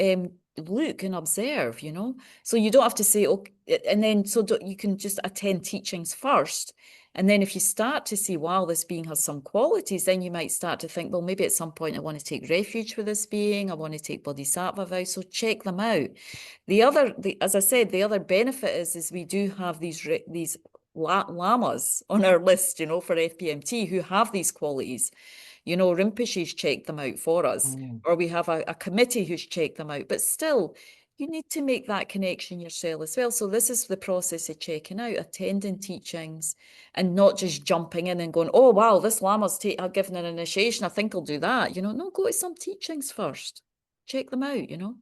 S1: look and observe, you know. So you don't have to say, okay, and then you can just attend teachings first. And then if you start to see, wow, this being has some qualities, then you might start to think, well, maybe at some point I want to take refuge with this being. I want to take bodhisattva vows. So check them out. As I said, the other benefit is we do have these lamas on our list, you know, for FPMT who have these qualities. You know, Rinpoche's checked them out for us, or we have a committee who's checked them out. But still, you need to make that connection yourself as well. So this is the process of checking out, attending teachings, and not just jumping in and going, oh, wow, this lama's given an initiation. I think I'll do that. You know, no, go to some teachings first. Check them out, you know.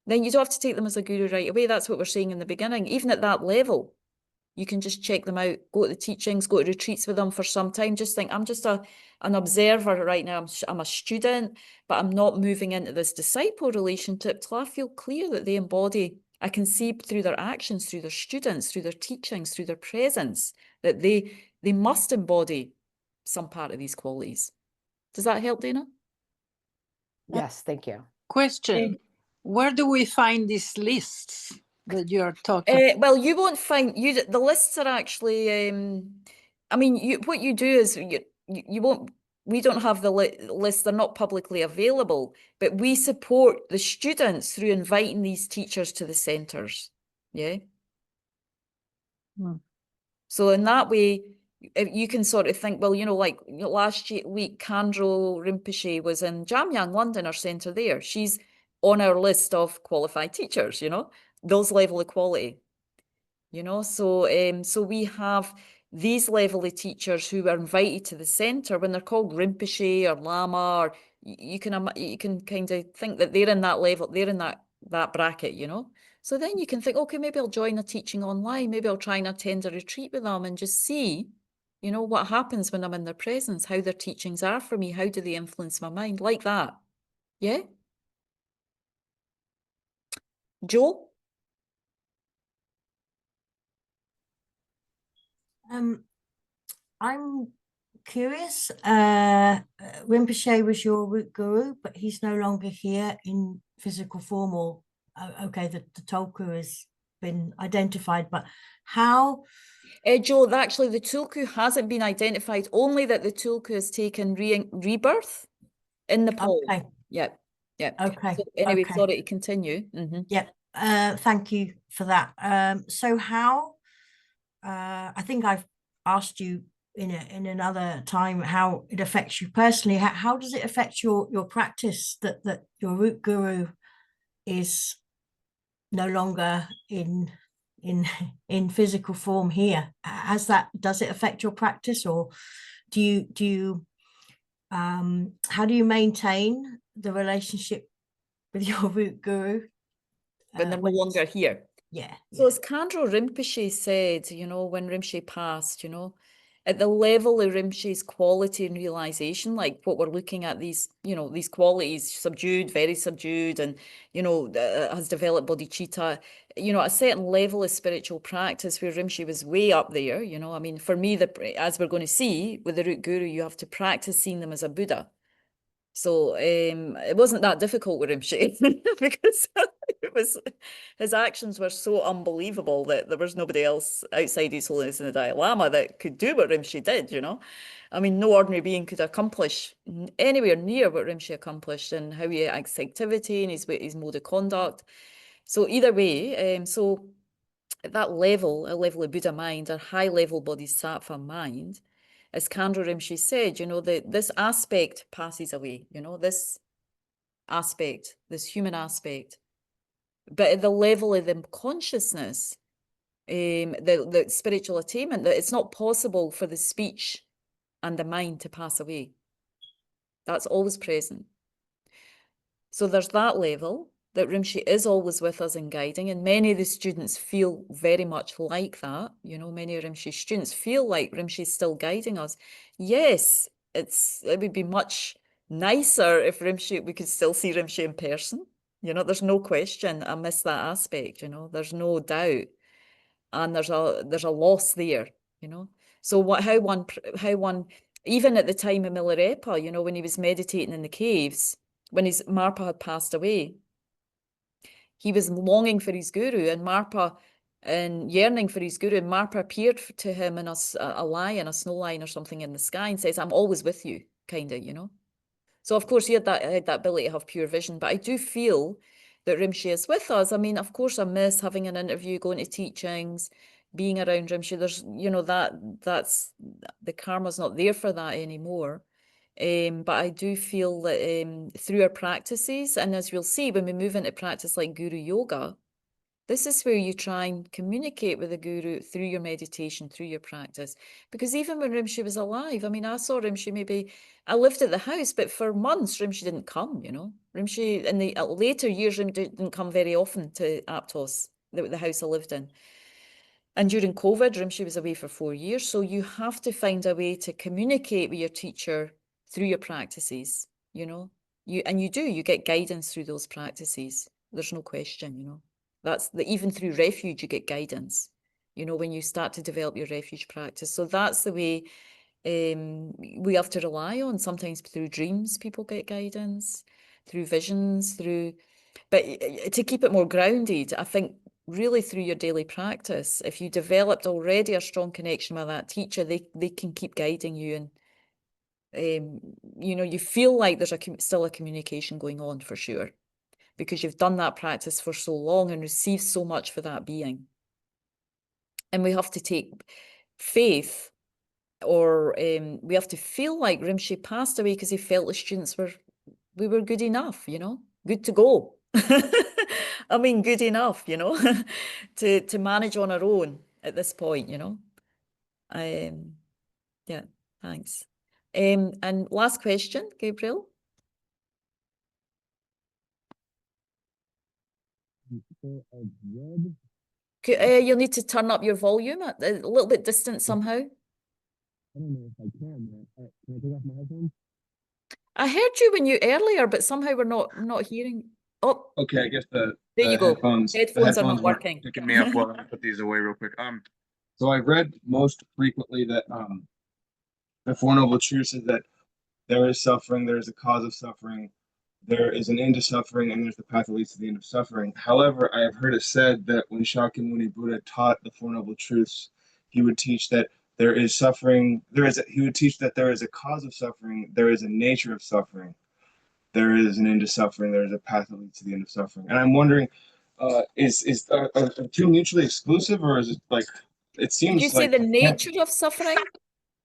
S1: Then you don't have to take them as a guru right away. That's what we're saying in the beginning. Even at that level, you can just check them out, go to the teachings, go to retreats with them for some time. Just think, I'm just an observer right now. I'm a student, but I'm not moving into this disciple relationship till I feel clear that they embody. I can see through their actions, through their students, through their teachings, through their presence, that they must embody some part of these qualities. Does that help, Dana?
S5: Yes, thank you.
S6: Question: where do we find these lists that you're talking?
S1: Well, you won't find the lists are actually. I mean, what you do is you won't. we don't have the list, they're not publicly available, but we support the students through inviting these teachers to the centres. Yeah. So in that way, you can sort of think, well, you know, like last week, Kandro Rinpoche was in Jamyang, London, our centre there. She's on our list of qualified teachers, you know, those level of quality, you know. So so we have these level of teachers who are invited to the centre when they're called Rinpoche or Lama, or you can kind of think that they're in that level, they're in that bracket, you know. So then you can think, okay, maybe I'll join a teaching online. Maybe I'll try and attend a retreat with them and just see, you know, what happens when I'm in their presence, how their teachings are for me, how do they influence my mind, like that. Yeah? Joe?
S7: I'm curious. Rinpoche was your root guru, but he's no longer here in physical form, or okay, the Tulku has been identified, but how?
S1: Joe, actually, the Tulku hasn't been identified, only that the Tulku has taken rebirth in Nepal.
S7: Okay.
S1: Yep. Yep.
S7: Okay.
S1: So anyway,
S7: okay.
S1: sorry to continue.
S7: Yep. Thank you for that. So how? I think I've asked you in another time how it affects you personally. How does it affect your practice that your root guru is no longer in physical form here? Does it affect your practice, or do you how do you maintain the relationship with your root guru
S1: when they're no longer here?
S7: Yeah.
S1: So as Kandro Rinpoche said, you know, when Rinpoche passed, you know, at the level of Rinpoche's quality and realization, like what we're looking at, these, you know, these qualities, subdued, very subdued, and, you know, has developed bodhicitta, you know, a certain level of spiritual practice where Rinpoche was way up there, you know. I mean, for me, as we're going to see with the root guru, you have to practice seeing them as a Buddha. So it wasn't that difficult with Rinpoche because his actions were so unbelievable that there was nobody else outside His Holiness and the Dalai Lama that could do what Rinpoche did, you know. I mean, no ordinary being could accomplish anywhere near what Rinpoche accomplished, and how he acts activity and his mode of conduct. So either way, so at that level, a level of Buddha mind, or high level bodhisattva mind, as Kandro Rinpoche said, you know, this aspect passes away, you know, this aspect, this human aspect. But at the level of the consciousness, the spiritual attainment, that it's not possible for the speech and the mind to pass away. That's always present. So there's that level that Rinpoche is always with us and guiding, and many of the students feel very much like that. You know, many of Rinpoche's students feel like Rinpoche is still guiding us. Yes, it would be much nicer if we could still see Rinpoche in person. You know, there's no question. I miss that aspect, you know, there's no doubt. And there's a loss there, you know. So how one, even at the time of Milarepa, you know, when he was meditating in the caves, when his Marpa had passed away, he was longing for his guru, and Marpa, and yearning for his guru, and Marpa appeared to him in a lion, a snow lion or something in the sky, and says, "I'm always with you," kind of, you know. So of course he had that ability to have pure vision, but I do feel that Rinpoche is with us. I mean, of course I miss having an interview, going to teachings, being around Rinpoche. There's, you know, that's the karma's not there for that anymore. But I do feel that through our practices, and as we'll see when we move into practice like Guru Yoga, this is where you try and communicate with the guru through your meditation, through your practice. Because even when Rinpoche was alive, I mean, I saw Rinpoche I lived at the house, but for months Rinpoche didn't come, you know. Rinpoche, in the later years, Rinpoche didn't come very often to Aptos, the house I lived in. And during COVID, Rinpoche was away for 4 years. So you have to find a way to communicate with your teacher through your practices, you know. You get guidance through those practices. There's no question, you know. Even through refuge, you get guidance, you know, when you start to develop your refuge practice. So that's the way we have to rely on. Sometimes through dreams, people get guidance, through visions, but to keep it more grounded, I think really through your daily practice, if you developed already a strong connection with that teacher, they can keep guiding you you know, you feel like there's still a communication going on for sure, because you've done that practice for so long and received so much for that being. And we have to take faith, or we have to feel like Rinpoche passed away because he felt the students we were good enough, you know, good to go. I mean, good enough, you know, to manage on our own at this point, you know. Yeah, thanks. And last question, Gabriel. You'll need to turn up your volume a little bit distant somehow.
S3: I don't know if I can. Can I take off my headphones?
S1: I heard you when you earlier, but somehow we're not hearing. Oh,
S3: Okay, I guess
S1: there you go.
S3: headphones
S1: Headphones are not
S3: weren't
S1: working.
S3: picking me up. Well, I put these away real quick. So I've read most frequently that the Four Noble Truths is that there is suffering, there is a cause of suffering, there is an end to suffering, and there's the path that leads to the end of suffering. However, I have heard it said that when Shakyamuni Buddha taught the Four Noble Truths, he would teach that there is suffering, he would teach that there is a cause of suffering, there is a nature of suffering, there is an end to suffering, there is a path that leads to the end of suffering. And I'm wondering, are two mutually exclusive, or is it like, it seems
S1: Did you say
S3: like
S1: the nature of suffering?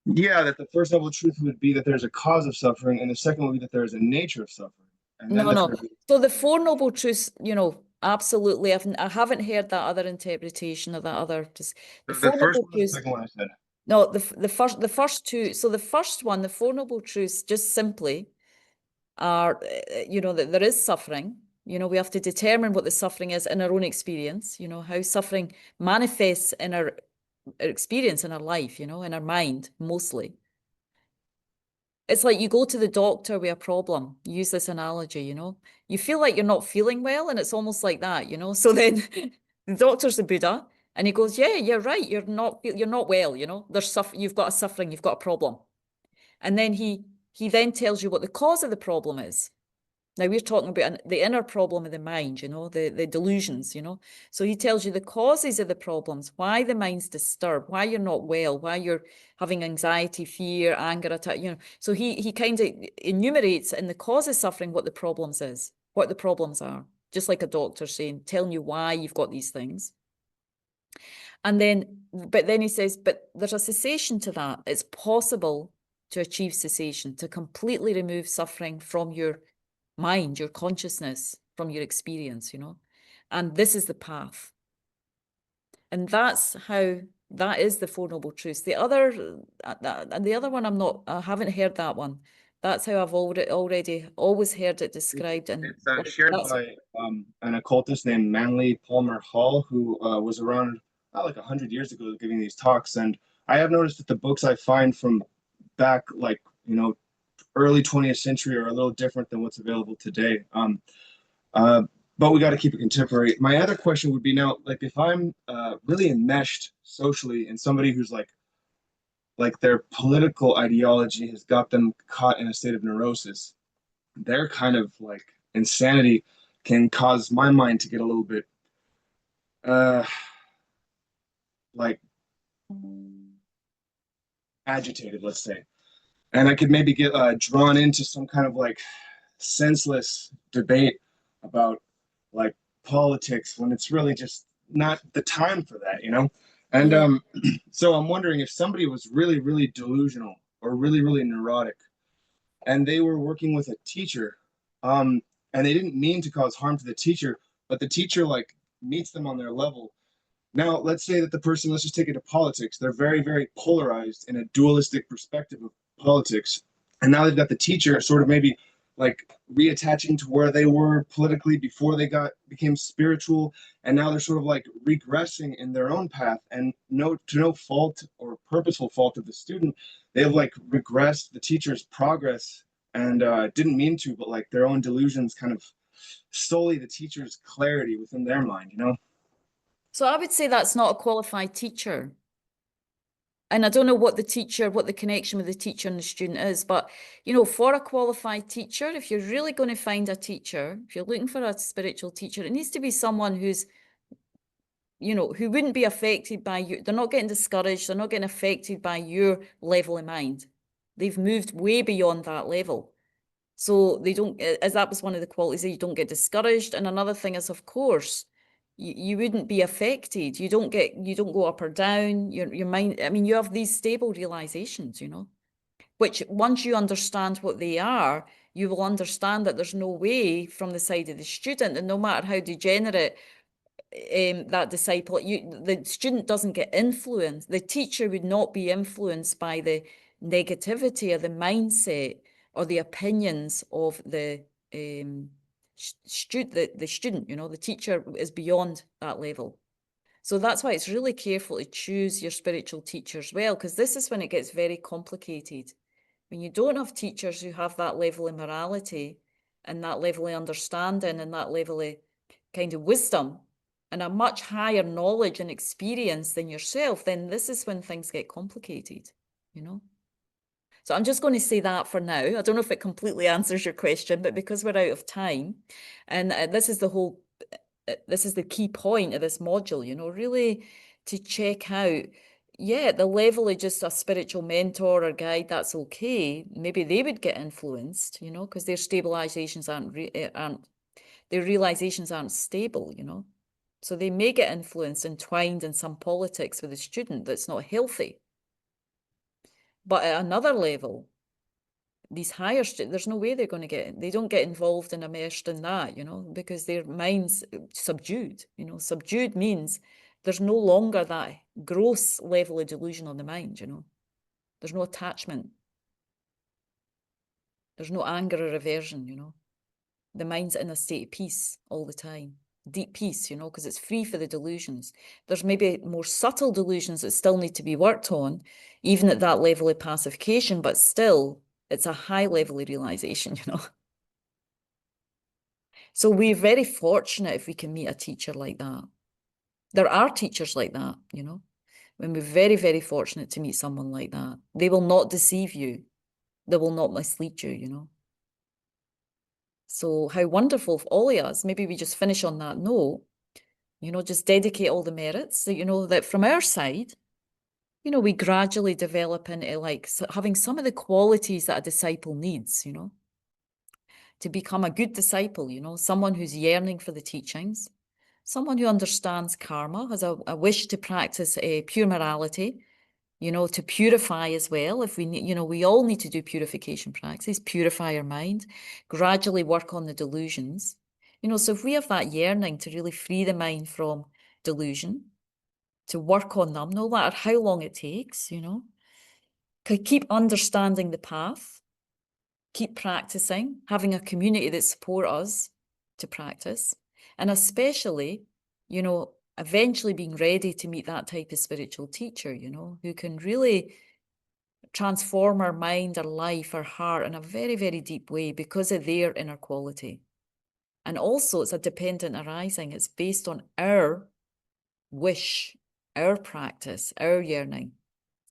S3: Yeah, that the first noble truth would be that there's a cause of suffering, and the second would be that there is a nature of suffering. And then
S1: No. So the Four Noble Truths, you know, absolutely. I haven't heard that other interpretation of that other. Just
S3: the first one, the second one I said.
S1: No, the first two. So the first one, the Four Noble Truths, just simply are, you know, that there is suffering. You know, we have to determine what the suffering is in our own experience. You know, how suffering manifests in our experience in our life. You know, in our mind mostly. It's like you go to the doctor with a problem. Use this analogy, you know. You feel like you're not feeling well, and it's almost like that, you know. So then the doctor's the Buddha, and he goes, "Yeah, you're right. You're not well, you know. You've got a suffering. You've got a problem." And then he then tells you what the cause of the problem is. Now we're talking about the inner problem of the mind, you know, the delusions, you know. So he tells you the causes of the problems, why the mind's disturbed, why you're not well, why you're having anxiety, fear, anger attack, you know. So he kind of enumerates in the cause of suffering what the problems are, just like a doctor saying, telling you why you've got these things. And but then he says, but there's a cessation to that. It's possible to achieve cessation, to completely remove suffering from your mind, your consciousness, from your experience, you know. And this is the path. And that is the Four Noble Truths. The other one, I haven't heard that one. That's how I've already always heard it described. And
S3: it's shared by an occultist named Manly Palmer Hall, who was around like 100 years ago giving these talks. And I have noticed that the books I find from back, like, you know, early 20th century are a little different than what's available today. But we got to keep it contemporary. My other question would be now, like, if I'm really enmeshed socially and somebody who's like their political ideology has got them caught in a state of neurosis, their kind of like insanity can cause my mind to get a little bit like agitated, let's say. And I could maybe get drawn into some kind of like senseless debate about like politics when it's really just not the time for that, you know? And so I'm wondering if somebody was really, really delusional or really, really neurotic, and they were working with a teacher, and they didn't mean to cause harm to the teacher, but the teacher like meets them on their level. Now, let's say that the person, let's just take it to politics. They're very, very polarized in a dualistic perspective of politics. And now they've got the teacher sort of maybe like reattaching to where they were politically before they became spiritual. And now they're sort of like regressing in their own path, and to no fault or purposeful fault of the student, they've like regressed the teacher's progress and didn't mean to, but like their own delusions kind of sully the teacher's clarity within their mind, you know?
S1: So I would say that's not a qualified teacher. And I don't know what the connection with the teacher and the student is, but, you know, for a qualified teacher, if you're really going to find a teacher, if you're looking for a spiritual teacher, it needs to be someone who's, you know, who wouldn't be affected by you. They're not getting discouraged. They're not getting affected by your level of mind. They've moved way beyond that level. So they don't, as that was one of the qualities, that you don't get discouraged. And another thing is, of course, you wouldn't be affected. You don't go up or down. Your mind, I mean, you have these stable realizations, you know, which once you understand what they are, you will understand that there's no way from the side of the student, and no matter how degenerate that disciple, the student doesn't get influenced. The teacher would not be influenced by the negativity or the mindset or the opinions of the student, you know. The teacher is beyond that level. So that's why it's really careful to choose your spiritual teachers well, because this is when it gets very complicated. When you don't have teachers who have that level of morality and that level of understanding and that level of kind of wisdom and a much higher knowledge and experience than yourself, then this is when things get complicated, you know. So I'm just going to say that for now. I don't know if it completely answers your question, but because we're out of time, and this is the key point of this module, you know, really to check out, yeah, the level of just a spiritual mentor or guide, that's okay. Maybe they would get influenced, you know, because their stabilizations their realizations aren't stable, you know. So they may get influenced, entwined in some politics with a student that's not healthy. But at another level, these higher students, there's no way they don't get involved and immersed in that, you know, because their mind's subdued, you know. Subdued means there's no longer that gross level of delusion on the mind, you know. There's no attachment. There's no anger or aversion, you know. The mind's in a state of peace all the time. Deep peace, you know, because it's free for the delusions. There's maybe more subtle delusions that still need to be worked on, even at that level of pacification, but still, it's a high level of realization, you know. So we're very fortunate if we can meet a teacher like that. There are teachers like that, you know, and we're very, very fortunate to meet someone like that. They will not deceive you. They will not mislead you, you know. So how wonderful for all of us. Maybe we just finish on that note, you know, just dedicate all the merits that, you know, that from our side, you know, we gradually develop into like having some of the qualities that a disciple needs, you know, to become a good disciple, you know, someone who's yearning for the teachings, someone who understands karma, has a wish to practice a pure morality, you know, to purify as well. If we need, you know, we all need to do purification practices, purify our mind, gradually work on the delusions, you know. So if we have that yearning to really free the mind from delusion, to work on them, no matter how long it takes, you know, keep understanding the path, keep practicing, having a community that support us to practice, and especially, you know, eventually being ready to meet that type of spiritual teacher, you know, who can really transform our mind, our life, our heart in a very, very deep way because of their inner quality. And also it's a dependent arising. It's based on our wish, our practice, our yearning,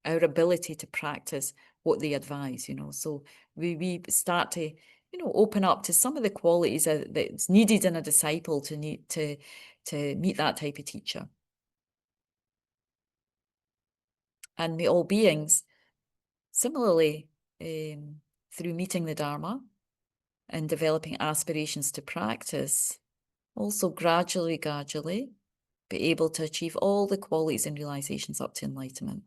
S1: our ability to practice what they advise, you know. So we start to, you know, open up to some of the qualities that's needed in a disciple to meet that type of teacher. And may all beings, similarly, through meeting the Dharma and developing aspirations to practice, also gradually be able to achieve all the qualities and realizations up to enlightenment.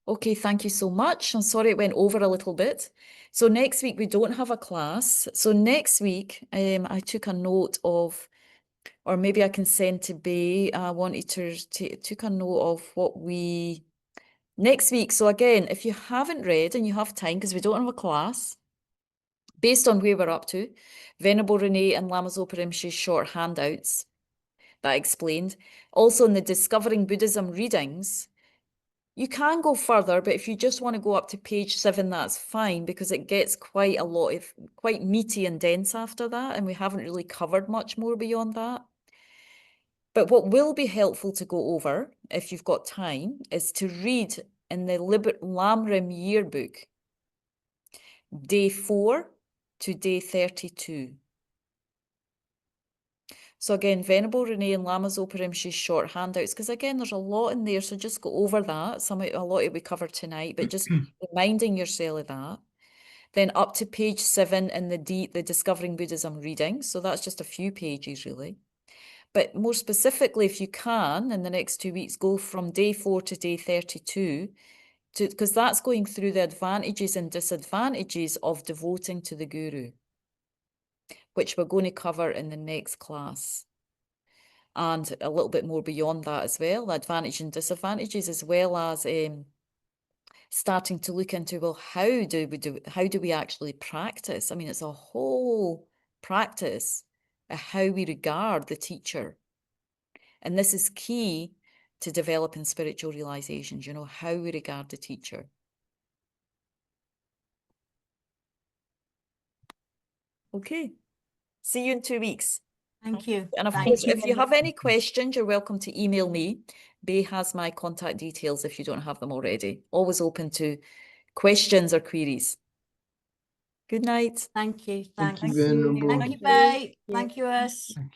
S1: Okay, thank you so much. I'm sorry it went over a little bit. So next week we don't have a class. So next week I took a note of, or maybe I can send to Bay. I wanted to took a note of what we next week. So again, if you haven't read and you have time, because we don't have a class, based on where we're up to, Venerable Renee and Lama Zopa Rinpoche's short handouts that I explained. Also in the Discovering Buddhism readings, you can go further, but if you just want to go up to page 7, that's fine, because it gets quite a lot of, quite meaty and dense after that, and we haven't really covered much more beyond that. But what will be helpful to go over, if you've got time, is to read in the Lamrim yearbook, day 4 to day 32. So again, Venerable Renee and Lama Zopa Rinpoche's short handouts, because again, there's a lot in there, so just go over that. A lot of we covered tonight, but just reminding yourself of that. Then up to page 7 in the Discovering Buddhism reading. So that's just a few pages really. But more specifically, if you can, in the next 2 weeks, go from day 4 to day 32, because that's going through the advantages and disadvantages of devoting to the Guru, which we're going to cover in the next class. And a little bit more beyond that as well, advantages and disadvantages, as well as starting to look into, well, how do we actually practice? I mean, it's a whole practice of how we regard the teacher. And this is key to developing spiritual realizations, how we regard the teacher. Okay. See you in 2 weeks.
S7: Thank you.
S1: And of
S7: Thank
S1: course,
S7: you.
S1: if you have any questions, you're welcome to email me. Bay has my contact details if you don't have them already. Always open to questions or queries. Good night.
S7: Thank you.
S3: Thank
S7: Thanks.
S3: you, Venerable.
S7: Thank you, Bay. Thank you, us.